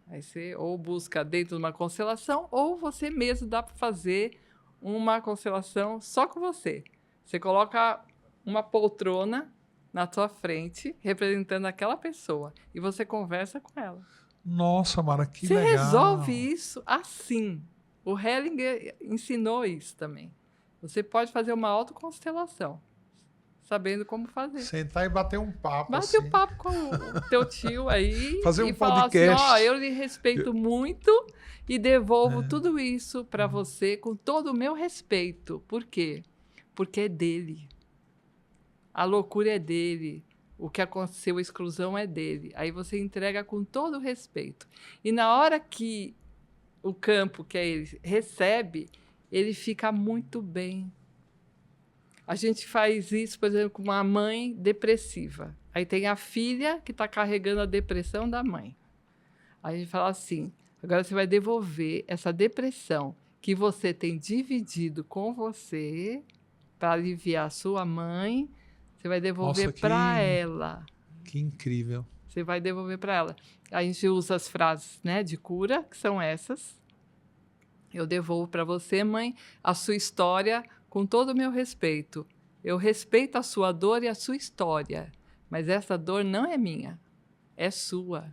Aí você ou busca dentro de uma constelação, ou você mesmo dá para fazer uma constelação só com você. Você coloca uma poltrona na tua frente, representando aquela pessoa, e você conversa com ela. Nossa, Mara, que você legal. Você resolve isso assim. O Hellinger ensinou isso também. Você pode fazer uma autoconstelação, sabendo como fazer. Sentar e bater um papo. Bate um papo com o teu tio aí. Fazer um e falar podcast. assim, eu lhe respeito muito e devolvo tudo isso para você com todo o meu respeito. Por quê? Porque é dele. A loucura é dele. O que aconteceu, a exclusão é dele. Aí você entrega com todo o respeito. E na hora que o campo que é ele recebe, ele fica muito bem. A gente faz isso, por exemplo, com uma mãe depressiva. Aí tem a filha que está carregando a depressão da mãe. Aí a gente fala assim, agora você vai devolver essa depressão que você tem dividido com você para aliviar a sua mãe, você vai devolver para ela. Que incrível. Você vai devolver para ela. A gente usa as frases, né, de cura, que são essas. Eu devolvo para você, mãe, a sua história com todo o meu respeito. Eu respeito a sua dor e a sua história, mas essa dor não é minha, é sua.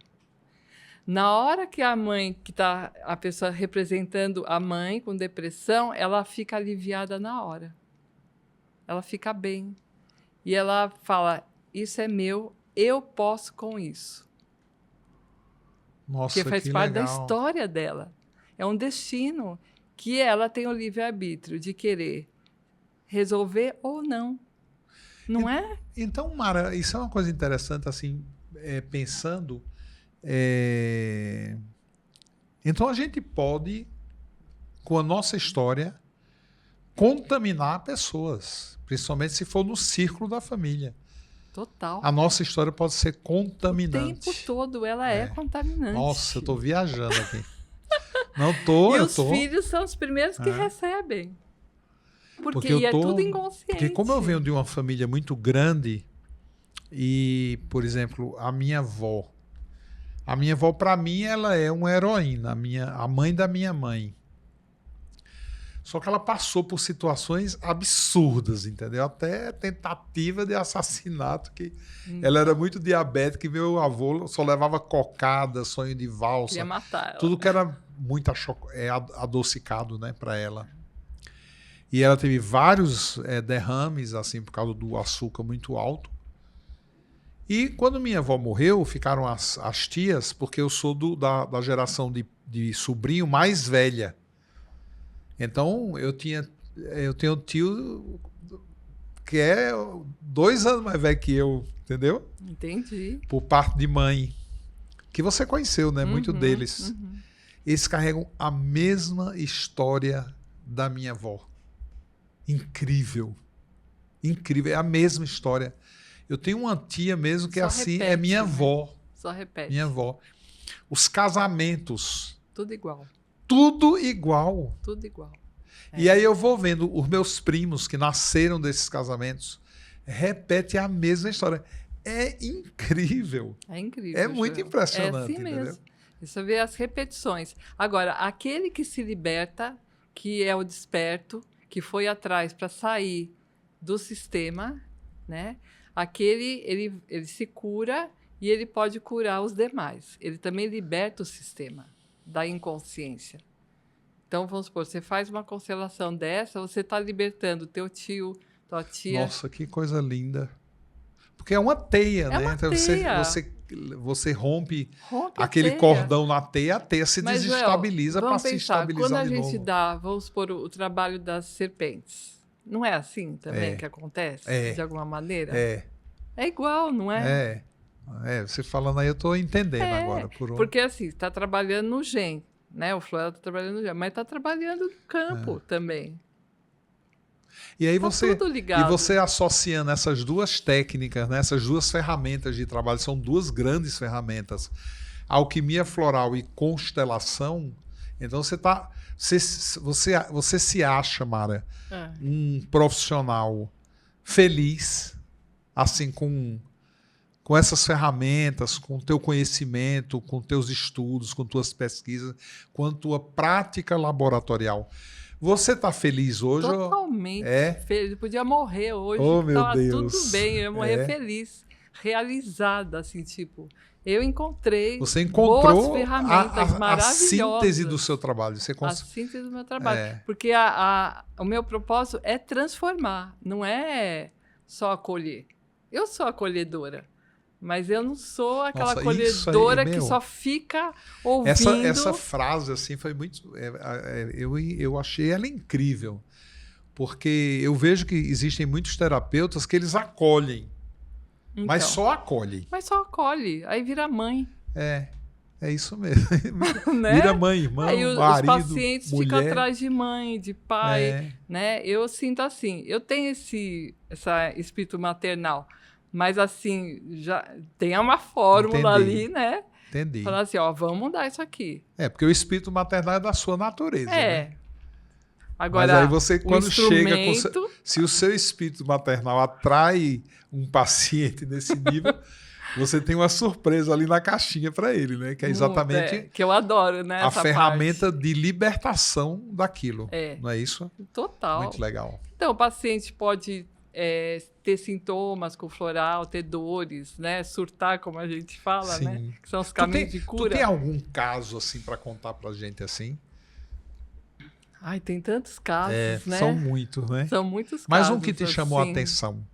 Na hora que a mãe, que está a pessoa representando a mãe com depressão, ela fica aliviada na hora. Ela fica bem. E ela fala, isso é meu, eu posso com isso. Nossa, porque faz que parte legal. da história dela. É um destino que ela tem o livre-arbítrio de querer resolver ou não. Não é? Então, Mara, isso é uma coisa interessante, assim, pensando. Então, a gente pode, com a nossa história, contaminar pessoas, principalmente se for no círculo da família. Total. A nossa história pode ser contaminante. O tempo todo ela é contaminante. Nossa, eu estou viajando aqui. Não tô, e eu os tô. filhos são os primeiros que recebem. Porque eu é tudo inconsciente. Porque como eu venho de uma família muito grande e, por exemplo, a minha avó para mim ela é uma heroína, a mãe da minha mãe. Só que ela passou por situações absurdas, entendeu? Até tentativa de assassinato, que ela era muito diabética e meu avô só levava cocada, sonho de valsa. Queria matar ela. Tudo que era muito adocicado, né, para ela. E ela teve vários derrames, assim, por causa do açúcar muito alto. E quando minha avó morreu, ficaram as tias, porque eu sou da geração de sobrinho mais velha. Então, eu tinha Eu tenho um tio que é 2 anos mais velho que eu, entendeu? Entendi. Por parte de mãe. Que você conheceu, né? Muito deles. Uhum. Eles carregam a mesma história da minha avó. Incrível. Incrível. É a mesma história. Eu tenho uma tia mesmo que é Só assim, repete, é minha né? avó. Só repete. Minha avó. Os casamentos, Tudo igual. tudo igual. Tudo igual. E aí eu vou vendo os meus primos que nasceram desses casamentos, repete a mesma história. É incrível. É incrível. É muito Joel. impressionante, É assim entendeu? mesmo. Você vê as repetições. Agora, aquele que se liberta, que é o desperto, que foi atrás para sair do sistema, né? Aquele, ele se cura e ele pode curar os demais. Ele também liberta o sistema da inconsciência. Então, vamos supor, você faz uma constelação dessa, você está libertando teu tio, tua tia. Nossa, que coisa linda. Porque é uma teia, né? Uma Então teia. você rompe Rompe a aquele teia. cordão na teia, a teia se Mas, Joel, desestabiliza para vamos se pensar, estabilizar quando a de gente novo. dá, vamos supor, o trabalho das serpentes, não é assim também É. que acontece, É. de alguma maneira? É, É igual, não é? você falando aí, eu estou entendendo É, agora. porque assim, está trabalhando no gen, né? O Flora está trabalhando no gen, mas está trabalhando no campo também. E aí Tá tudo ligado. você associando essas duas técnicas, né, essas duas ferramentas de trabalho, são duas grandes ferramentas, alquimia floral e constelação. Então você se acha, Mara, um profissional feliz, assim, com essas ferramentas, com o teu conhecimento, com teus estudos, com tuas pesquisas, com a tua prática laboratorial. Você está feliz hoje? Totalmente feliz. Podia morrer hoje. Oh, meu Tava Deus. tudo bem, eu ia morrer feliz, realizada, assim, tipo. Eu encontrei Você encontrou boas ferramentas a maravilhosas. síntese do seu trabalho. A síntese do meu trabalho. Porque o meu propósito é transformar, não é só acolher. Eu sou acolhedora, mas eu não sou aquela acolhedora que só fica ouvindo. Essa frase assim foi muito. Eu achei ela incrível, porque eu vejo que existem muitos terapeutas que eles acolhem, então, mas só acolhem. Mas só acolhe, aí vira mãe. É isso mesmo. Né? Vira mãe, irmão, aí marido, os pacientes mulher. ficam atrás de mãe, de pai, né? Eu sinto assim, eu tenho esse espírito maternal, mas assim, já tem uma fórmula ali, né? Entendi. Falar assim, ó, vamos mudar isso aqui. Porque o espírito maternal é da sua natureza, né? Agora, mas aí você, quando chega instrumento... se o seu espírito maternal atrai um paciente nesse nível, você tem uma surpresa ali na caixinha para ele, né? Que é exatamente que eu adoro, né? A ferramenta de libertação daquilo. Não é isso? Total. Muito legal. Então, o paciente pode ter sintomas com floral, ter dores, né? Surtar, como a gente fala, Sim. né? Que são os caminhos de cura. Tu tem algum caso assim para contar pra gente assim? Ai, tem tantos casos, né? São muitos, né? São muitos casos. Mas um que te chamou a atenção?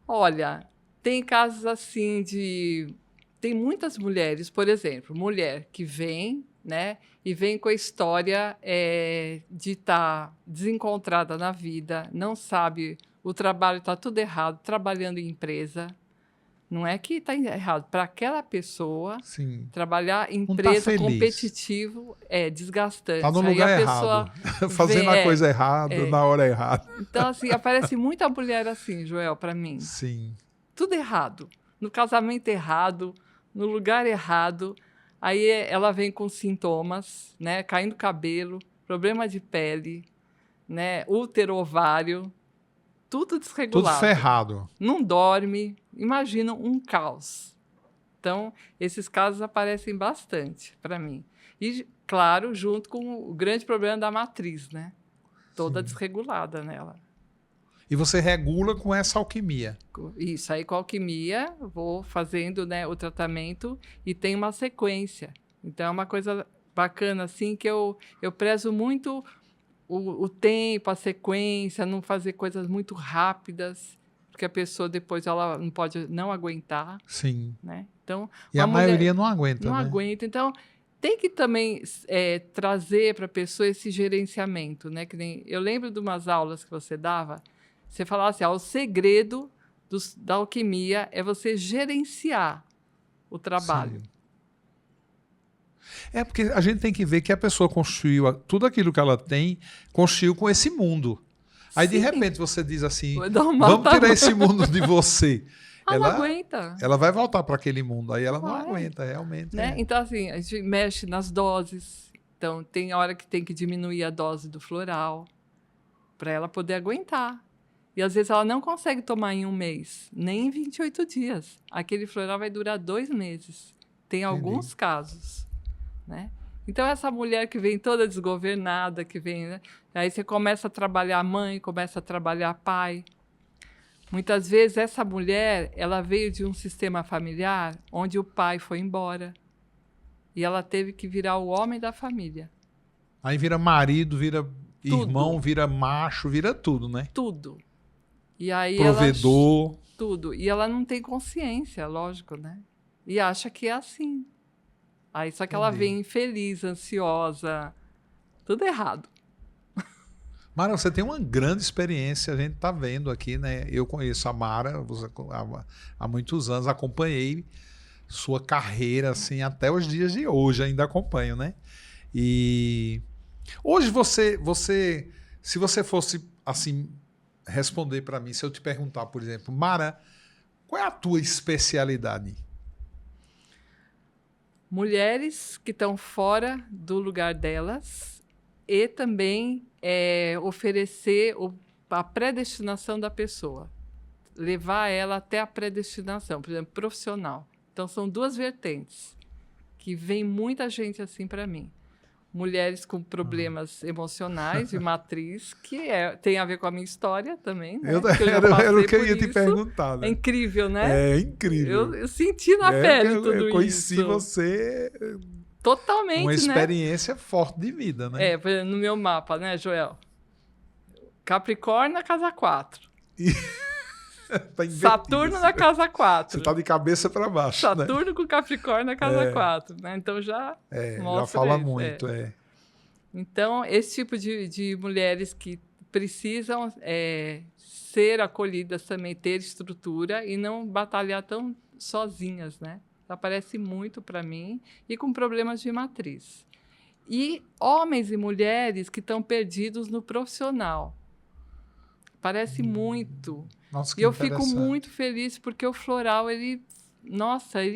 Olha, tem casos assim de... Tem muitas mulheres, por exemplo, mulher que vem, né? E vem com a história de estar desencontrada na vida, não sabe, o trabalho está tudo errado, trabalhando em empresa. Não é que está errado. Para aquela pessoa, sim, trabalhar em empresa competitivo é desgastante. Está no lugar errado. Fazendo a coisa errada, na hora errada. Então, assim, aparece muita mulher assim, Joel, para mim. Sim. Tudo errado. No casamento errado, no lugar errado. Aí ela vem com sintomas, né? Caindo cabelo, problema de pele, né? Útero, ovário, tudo desregulado. Tudo ferrado. Não dorme. Imagina um caos. Então, esses casos aparecem bastante para mim. E, claro, junto com o grande problema da matriz, né? Toda desregulada nela. E você regula com essa alquimia. Isso, aí com a alquimia, vou fazendo, né, o tratamento e tem uma sequência. Então, é uma coisa bacana, assim, que eu prezo muito o tempo, a sequência, não fazer coisas muito rápidas, porque a pessoa depois ela não pode não aguentar. Sim. Né? Então, e a maioria não aguenta, não né? aguenta. Então, tem que também trazer para a pessoa esse gerenciamento, né? Que nem, eu lembro de umas aulas que você dava, você falava assim, o segredo da alquimia é você gerenciar o trabalho. Sim. É porque a gente tem que ver que a pessoa construiu tudo aquilo que ela tem, construiu com esse mundo. Aí, de repente, você diz assim, vamos tirar esse mundo de você. Ela não aguenta. Ela vai voltar para aquele mundo. Aí ela não aguenta, realmente. Né? Então, assim, a gente mexe nas doses. Então, tem hora que tem que diminuir a dose do floral para ela poder aguentar. E, às vezes, ela não consegue tomar em um mês, nem em 28 dias. Aquele floral vai durar 2 meses. Tem alguns casos, né? Então, essa mulher que vem toda desgovernada, que vem, né? Aí você começa a trabalhar mãe, começa a trabalhar pai. Muitas vezes, essa mulher, ela veio de um sistema familiar onde o pai foi embora. E ela teve que virar o homem da família. Aí vira marido, vira tudo. Irmão, vira macho, vira tudo, né? Tudo. E aí provedor. Tudo. E ela não tem consciência, lógico, né? E acha que é assim. Aí só que ela vem infeliz, ansiosa, tudo errado. Mara, você tem uma grande experiência, a gente está vendo aqui, né? Eu conheço a Mara há muitos anos, acompanhei sua carreira assim até os dias de hoje, ainda acompanho, né? E hoje se você fosse assim responder para mim, se eu te perguntar, por exemplo, Mara, qual é a tua especialidade? Mulheres que estão fora do lugar delas e também oferecer a predestinação da pessoa, levar ela até a predestinação, por exemplo, profissional. Então, são 2 vertentes que vem muita gente assim para mim. Mulheres com problemas emocionais de matriz, que tem a ver com a minha história também. Né? Era o que eu ia te perguntar. Né? É incrível, né? É incrível. Eu senti na pele tudo isso. Eu conheci você... Totalmente, uma experiência forte de vida, né? No meu mapa, né, Joel? Capricórnio na casa 4. Tá Saturno na casa 4. Você tá de cabeça para baixo. Saturno né? com Capricórnio na casa 4. Né? Então já mostra já fala isso, muito. Então, esse tipo de mulheres que precisam ser acolhidas também, ter estrutura e não batalhar tão sozinhas, né? Aparece muito para mim e com problemas de matriz. E homens e mulheres que estão perdidos no profissional. Parece muito. Nossa, que e eu fico muito feliz porque o floral, ele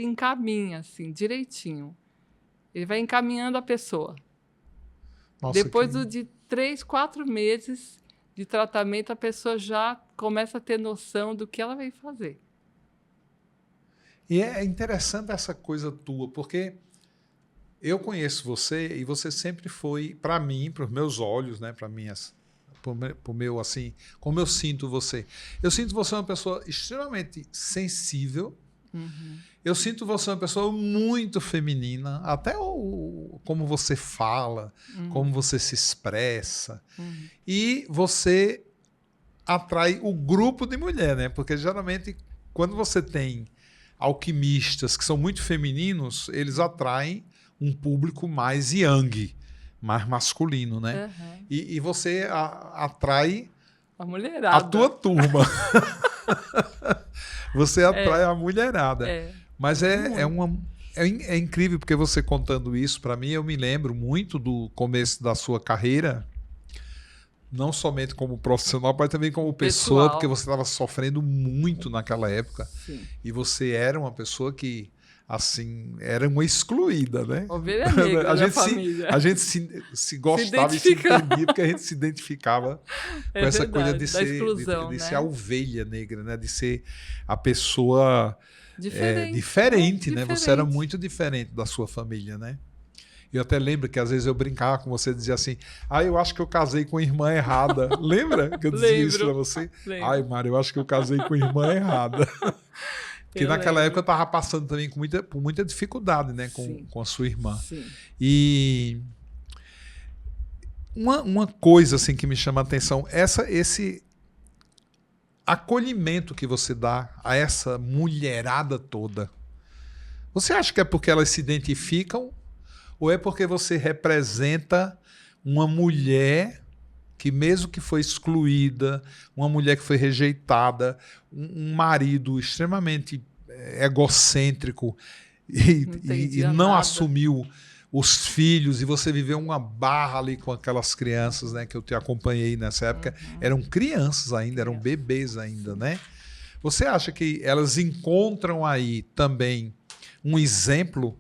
encaminha assim, direitinho. Ele vai encaminhando a pessoa. Nossa, Depois de 3, 4 meses de tratamento, a pessoa já começa a ter noção do que ela vai fazer. E é interessante essa coisa tua, porque eu conheço você e você sempre foi, para mim, para os meus olhos, né, para o meu, assim, como eu sinto você. Eu sinto você uma pessoa extremamente sensível. Uhum. Eu sinto você uma pessoa muito feminina, até como você fala, como você se expressa. E você atrai o grupo de mulher, né? Porque geralmente, quando você tem alquimistas que são muito femininos, eles atraem um público mais yang, mais masculino, né? Uhum. E você atrai a mulherada. A tua turma. Você atrai a mulherada. Mas é incrível, porque você contando isso, para mim, eu me lembro muito do começo da sua carreira, não somente como profissional, mas também como pessoa, porque você estava sofrendo muito naquela época. Sim. E você era uma pessoa que, assim, era uma excluída, né? Ovelha negra da família. A gente se gostava e se entendia, porque a gente se identificava com essa coisa de ser, exclusão, de ser a ovelha negra, né? De ser a pessoa diferente, né? Você era muito diferente da sua família, né? Eu até lembro que às vezes eu brincava com você e dizia assim, eu acho que eu casei com a irmã errada. Lembra que eu dizia isso pra você? Lembro. Mário, eu acho que eu casei com a irmã errada. Porque naquela época eu estava passando também por muita dificuldade, né, com a sua irmã. Sim. E uma coisa assim que me chama a atenção, esse acolhimento que você dá a essa mulherada toda. Você acha que é porque elas se identificam Ou é porque você representa uma mulher que mesmo que foi excluída, uma mulher que foi rejeitada, um marido extremamente egocêntrico Não e entendia não nada. assumiu os filhos, e você viveu uma barra ali com aquelas crianças, né, que eu te acompanhei nessa época, eram crianças ainda, eram bebês ainda, né? Você acha que elas encontram aí também um exemplo,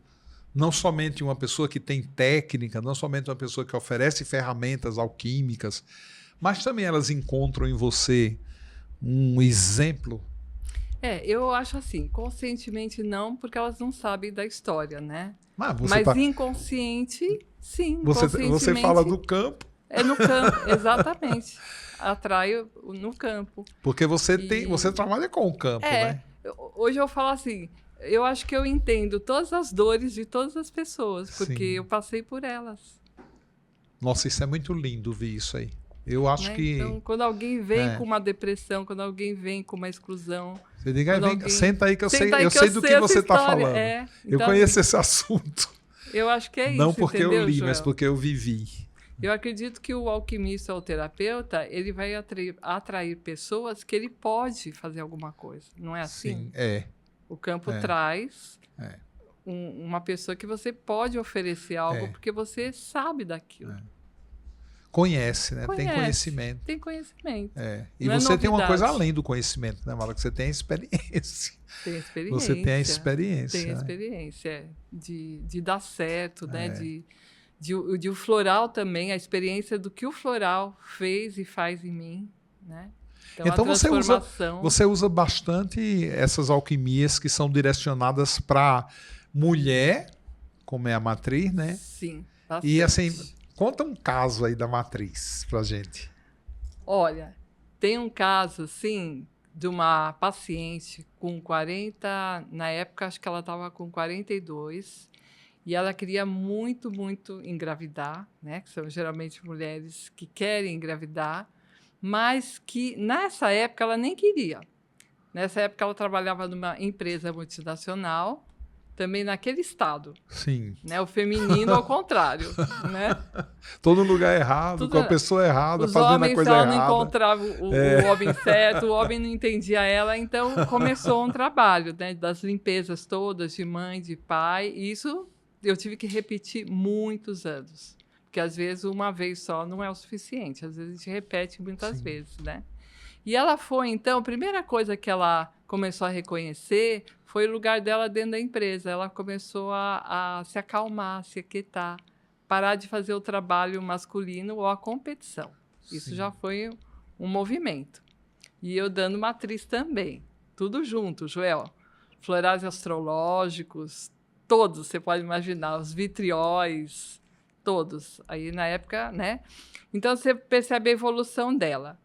não somente uma pessoa que tem técnica, não somente uma pessoa que oferece ferramentas alquímicas, mas também elas encontram em você um exemplo? Eu acho assim, conscientemente não, porque elas não sabem da história, né? Ah, Mas inconsciente, sim, você fala conscientemente do campo, é no campo, exatamente. Atraio no campo. porque você E trabalha com o campo, né? hoje eu falo assim, eu acho que eu entendo todas as dores de todas as pessoas, porque Sim. eu passei por elas. Nossa, isso é muito lindo ver isso aí. Eu acho Né? que Então, quando alguém vem é, com uma depressão, quando alguém vem com uma exclusão, você diga, quando vem, alguém... senta aí que Senta aí eu que eu sei do que sei essa você está história. falando. Eu Então, conheço esse assunto. eu acho que é Não isso, porque eu entendeu, li, mas Joel? porque eu vivi. Eu acredito que o alquimista ou terapeuta, ele vai atrair pessoas que ele pode fazer alguma coisa. Não é assim? Sim, é. O campo É. traz É. uma pessoa que você pode oferecer algo É. porque você sabe daquilo. Conhece, né? Tem Conhece, conhecimento. tem conhecimento. É. E Não é você tem uma coisa novidade. além do conhecimento, né, Mara? Que você tem a experiência. Tem experiência. Você tem a experiência. Tem né? experiência de dar certo, né? É. De o floral também, a experiência do que o floral fez e faz em mim, né? Então a transformação... você usa bastante essas alquimias que são direcionadas para mulher, como é a matriz, né? Sim, E bastante. assim, conta um caso aí da matriz pra gente. Olha, tem um caso, assim, de uma paciente com 40... Na época, acho que ela estava com 42, e ela queria muito, muito engravidar, né? Que são geralmente mulheres que querem engravidar, mas que, nessa época, ela nem queria. Nessa época, ela trabalhava numa empresa multinacional, também naquele estado, Sim. né? O feminino ao contrário, né? Tô no lugar errado, Tudo- com a pessoa errada, Os fazendo a homens coisa só não errada. encontravam o homem certo, o homem não entendia ela, então começou um trabalho, né, das limpezas todas, de mãe, de pai, e isso eu tive que repetir muitos anos, porque às vezes uma vez só não é o suficiente, às vezes a gente repete muitas Sim. vezes, né? E ela foi, então, a primeira coisa que ela começou a reconhecer foi o lugar dela dentro da empresa. Ela começou a se acalmar, se aquietar, parar de fazer o trabalho masculino ou a competição. Isso Sim. já foi um movimento. E eu dando matriz também. Tudo junto, Joel. Florais astrológicos, todos, você pode imaginar, os vitrióis, todos. Aí, na época, né? Então, você percebe a evolução dela.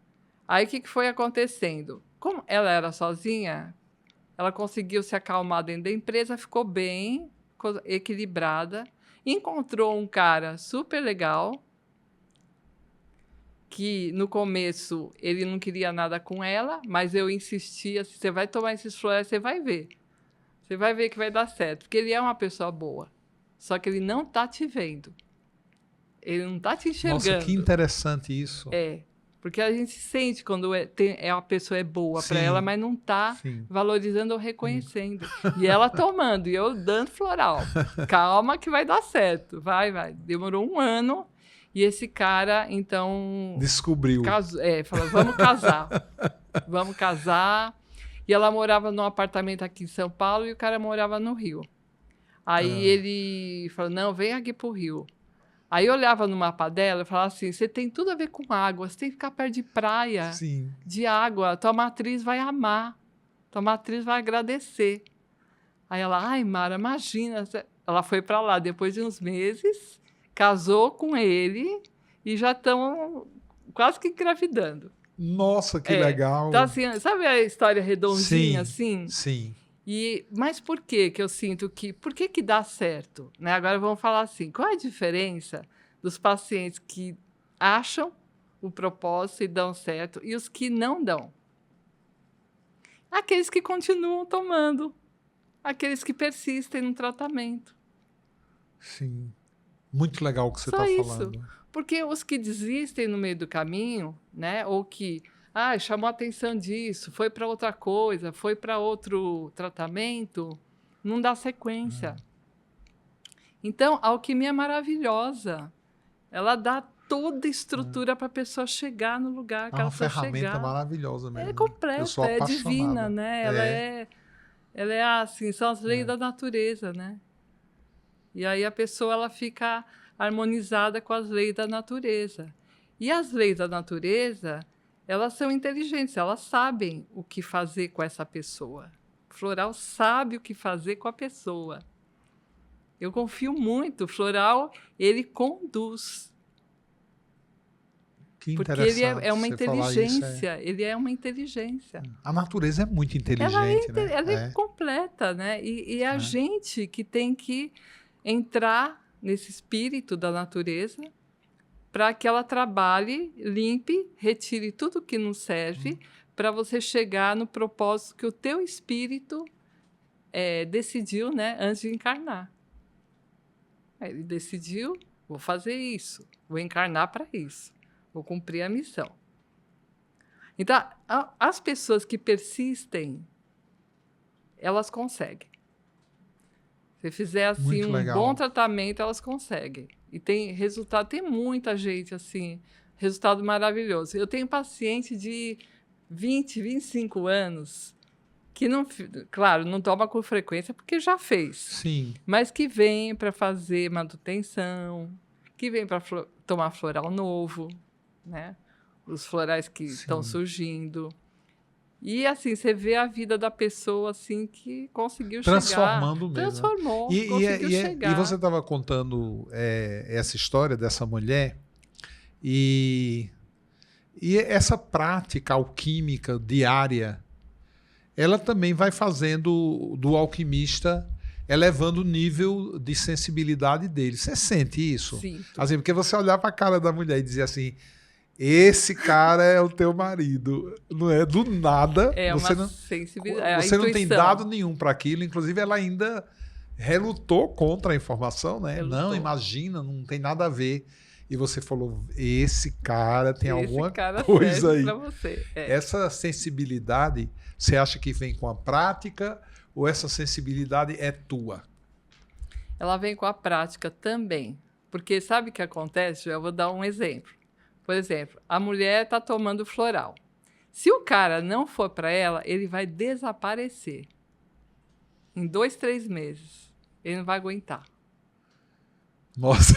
Aí, o que foi acontecendo? Como ela era sozinha, ela conseguiu se acalmar dentro da empresa, ficou bem, equilibrada, encontrou um cara super legal, que no começo ele não queria nada com ela, mas eu insistia, assim, você vai tomar esses florais, você vai ver. Você vai ver que vai dar certo, porque ele é uma pessoa boa, só que ele não está te vendo. Ele não está te enxergando. Nossa, que interessante isso. Porque a gente sente quando a pessoa é boa para ela, mas não está valorizando ou reconhecendo. E ela tomando, e eu dando floral. Calma que vai dar certo. Vai. Demorou 1 ano. E esse cara, então... Descobriu. Falou, vamos casar. Vamos casar. E ela morava num apartamento aqui em São Paulo e o cara morava no Rio. Aí ele falou, não, vem aqui pro Rio. Aí eu olhava no mapa dela e falava assim, você tem tudo a ver com água, você tem que ficar perto de praia, de água, tua matriz vai amar, tua matriz vai agradecer. Aí ela, ai, Mara, imagina. Ela foi para lá depois de uns meses, casou com ele e já estão quase que engravidando. Nossa, que legal. Então, assim, sabe a história redondinha, assim? Sim. Mas por que eu sinto que... Por que dá certo? Né? Agora vamos falar assim, qual é a diferença dos pacientes que acham o propósito e dão certo e os que não dão? Aqueles que continuam tomando, aqueles que persistem no tratamento. Sim. Muito legal o que você Só está isso. falando. Porque os que desistem no meio do caminho, né? Ou que chamou a atenção disso, foi para outra coisa, foi para outro tratamento, não dá sequência. Então, a alquimia é maravilhosa. Ela dá toda a estrutura para a pessoa chegar no lugar que É uma ela precisa ferramenta chegar. maravilhosa mesmo. É Eu completa, sou é apaixonado. divina, né? Ela é assim, são as leis da natureza, né? E aí a pessoa ela fica harmonizada com as leis da natureza. E as leis da natureza, elas são inteligentes, elas sabem o que fazer com essa pessoa. O floral sabe o que fazer com a pessoa. Eu confio muito. O floral, ele conduz. Que Porque interessante. ele é uma você falar isso, inteligência. Ele é uma inteligência. A natureza é muito inteligente, né? Ela é completa, né? E é a gente que tem que entrar nesse espírito da natureza para que ela trabalhe, limpe, retire tudo que não serve para você chegar no propósito que o teu espírito decidiu, né, antes de encarnar. Ele decidiu, vou fazer isso, vou encarnar para isso, vou cumprir a missão. Então, as pessoas que persistem, elas conseguem. Se fizer assim bom tratamento, elas conseguem. E tem resultado, tem muita gente assim, resultado maravilhoso. Eu tenho paciente de 20, 25 anos que não, claro, não toma com frequência porque já fez. Sim. Mas que vem para fazer manutenção, que vem para tomar floral novo, né? Os florais que estão surgindo. E assim, você vê a vida da pessoa assim que conseguiu transformando chegar. Mesmo. Transformou, conseguiu chegar. E você estava contando essa história dessa mulher e essa prática alquímica diária, ela também vai fazendo do alquimista, elevando o nível de sensibilidade dele. Você sente isso? Sim. Assim, porque você olhar para a cara da mulher e dizer assim, esse cara é o teu marido. Não é do nada. Você uma sensibilidade. Você não tem dado nenhum para aquilo. Inclusive, ela ainda relutou contra a informação, né? Relutou. Não, imagina, não tem nada a ver. E você falou, esse cara tem alguma coisa aí. Pra você. Essa sensibilidade, você acha que vem com a prática ou essa sensibilidade é tua? Ela vem com a prática também. Porque sabe o que acontece? Eu vou dar um exemplo. Por exemplo, a mulher está tomando floral. Se o cara não for para ela, ele vai desaparecer. Em 2, 3 meses. Ele não vai aguentar. Nossa!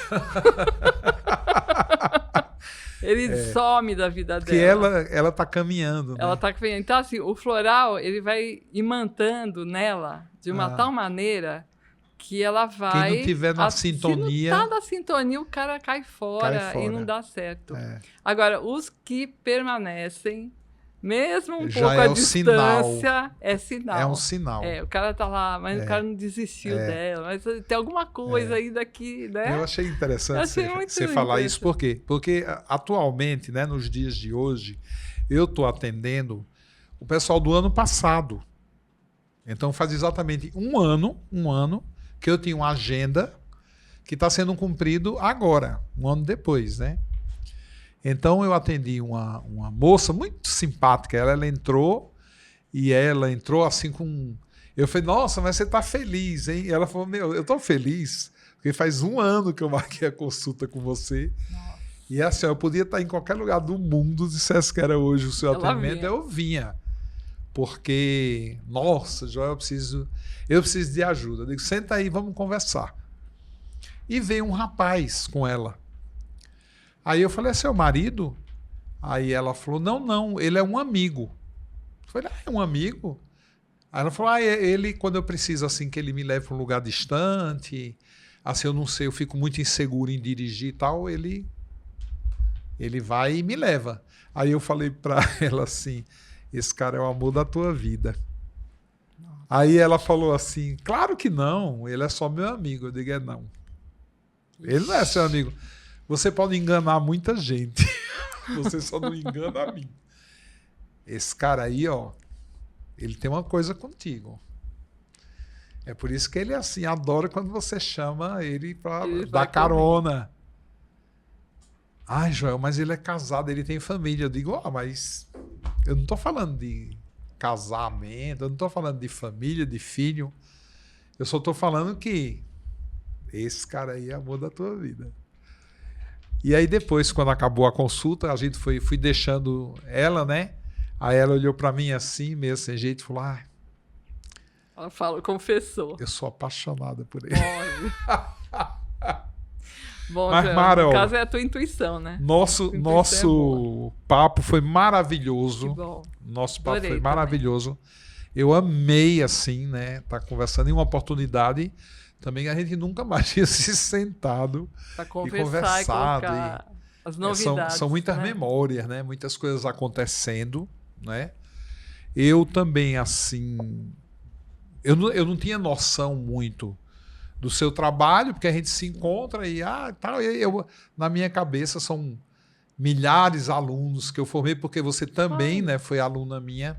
Ele some da vida porque dela. Porque ela está caminhando. Ela né? está caminhando. Então, assim, o floral ele vai imantando nela de uma tal maneira que ela vai... Quem não tiver na sintonia... Se não está na sintonia, o cara cai fora e não dá certo. Agora, os que permanecem, mesmo um pouco à distância, é sinal. É um sinal. O cara está lá, mas o cara não desistiu dela. Mas tem alguma coisa ainda que... Né? Eu achei interessante você falar isso. Por quê? Porque atualmente, né, nos dias de hoje, eu estou atendendo o pessoal do ano passado. Então faz exatamente um ano que eu tinha uma agenda que está sendo cumprido agora, um ano depois, né? Então eu atendi uma moça muito simpática, ela entrou assim com... Eu falei, nossa, mas você está feliz, hein? E ela falou, meu, eu estou feliz, porque faz um ano que eu marquei a consulta com você. Nossa. E assim, eu podia estar em qualquer lugar do mundo, dissesse que era hoje o seu atendimento, eu vinha. Porque, nossa, Joel, eu preciso de ajuda. Eu digo, senta aí, vamos conversar. E veio um rapaz com ela. Aí eu falei, é seu marido? Aí ela falou, não, ele é um amigo. Eu falei, é um amigo? Aí ela falou, ele, quando eu preciso, assim, que ele me leve para um lugar distante, assim, eu não sei, eu fico muito inseguro em dirigir e tal, ele vai e me leva. Aí eu falei para ela assim, esse cara é o amor da tua vida. Nossa. Aí ela falou assim, claro que não, ele é só meu amigo. Eu digo, não. Ele não é seu amigo. Você pode enganar muita gente. Você só não engana a mim. Esse cara aí, ó, ele tem uma coisa contigo. É por isso que ele assim adora quando você chama ele para Ele dar vai carona. Ai, Joel, mas ele é casado, ele tem família. Eu digo, mas eu não estou falando de casamento, eu não estou falando de família, de filho. Eu só estou falando que esse cara aí é amor da tua vida. E aí depois, quando acabou a consulta, a gente fui deixando ela, né? Aí ela olhou para mim assim, meio sem jeito, e falou, Ela falou, confessou. eu sou apaixonada por ele. Olha. Bom, Mas, Joel, Mara, no caso é a tua intuição, né? Nosso papo foi maravilhoso. Que bom. Nosso papo Adorei foi também. maravilhoso. Eu amei, assim, né? Estar conversando em uma oportunidade. Também a gente nunca mais tinha se sentado Para e conversar e conversado. colocar as novidades. São muitas né? memórias, né? Muitas coisas acontecendo, né? Eu também, assim... Eu não tinha noção muito do seu trabalho, porque a gente se encontra e tal. Na minha cabeça são milhares de alunos que eu formei, porque você também, né, foi aluna minha.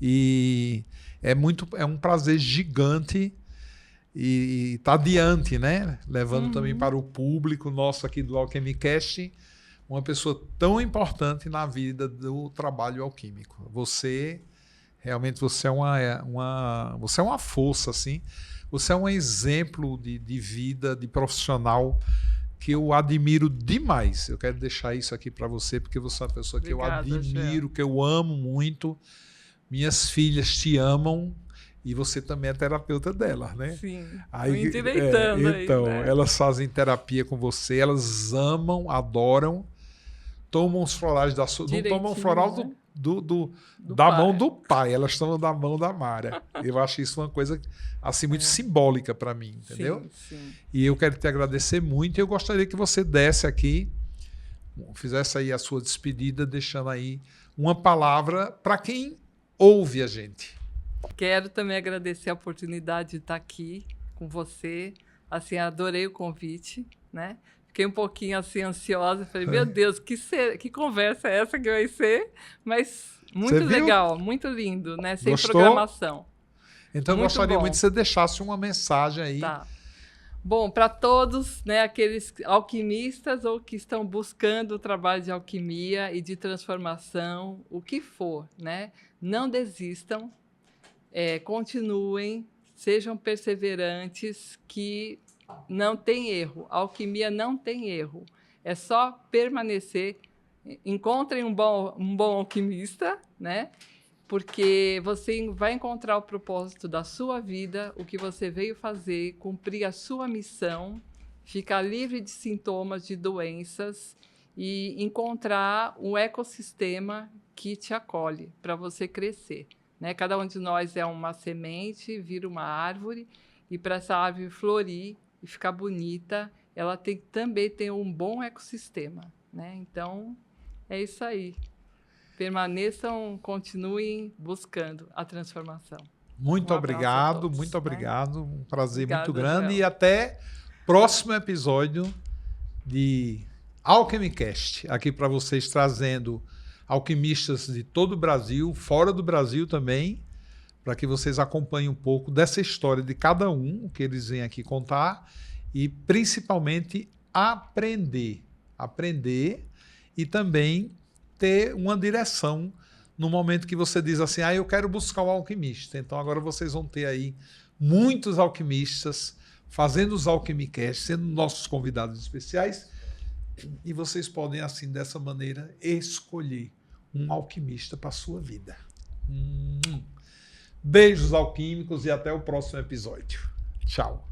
E é um prazer gigante e tá adiante, né? Levando também para o público nosso aqui do Alquimicast uma pessoa tão importante na vida do trabalho alquímico. Realmente você é uma força, assim. Você é um exemplo de vida, de profissional que eu admiro demais. Eu quero deixar isso aqui para você, porque você é uma pessoa que Obrigada, eu admiro, Joel. que eu amo muito. Minhas filhas te amam e você também é terapeuta delas, né? Sim, Aí, endireitando aí, então, né? elas fazem terapia com você, elas amam, adoram, tomam os florais da sua... Não tomam floral Direitinho, né? da pai. mão do pai, elas tomam da mão da Mara. Eu acho isso uma coisa assim muito simbólica para mim, entendeu? Sim. E eu quero te agradecer muito e eu gostaria que você desse aqui, fizesse aí a sua despedida, deixando aí uma palavra para quem ouve a gente. Quero também agradecer a oportunidade de estar aqui com você. Assim, adorei o convite, né? Fiquei um pouquinho assim ansiosa, falei, meu Deus, que conversa é essa que vai ser? Mas muito legal, muito lindo, né? Sem Gostou? Programação. Então eu gostaria muito que você deixasse uma mensagem aí. Tá. Bom, para todos, né, aqueles alquimistas ou que estão buscando o trabalho de alquimia e de transformação, o que for, né? Não desistam, continuem, sejam perseverantes, que não tem erro. A alquimia não tem erro. É só permanecer. Encontrem um bom alquimista, né? Porque você vai encontrar o propósito da sua vida, o que você veio fazer, cumprir a sua missão, ficar livre de sintomas, de doenças e encontrar um ecossistema que te acolhe para você crescer, né? Cada um de nós é uma semente, vira uma árvore, e para essa árvore florir e ficar bonita, ela também tem um bom ecossistema, né? Então, é isso aí. Permaneçam, continuem buscando a transformação. Muito obrigado, todos, muito obrigado. Né? Um prazer Obrigada, muito grande. Joel. E até próximo episódio de Alquimicast. Aqui para vocês, trazendo alquimistas de todo o Brasil, fora do Brasil também, para que vocês acompanhem um pouco dessa história de cada um, o que eles vêm aqui contar, e principalmente aprender e também ter uma direção no momento que você diz assim, eu quero buscar um alquimista. Então agora vocês vão ter aí muitos alquimistas fazendo os Alquimicast, sendo nossos convidados especiais, e vocês podem assim, dessa maneira, escolher um alquimista para a sua vida. Beijos alquímicos e até o próximo episódio. Tchau.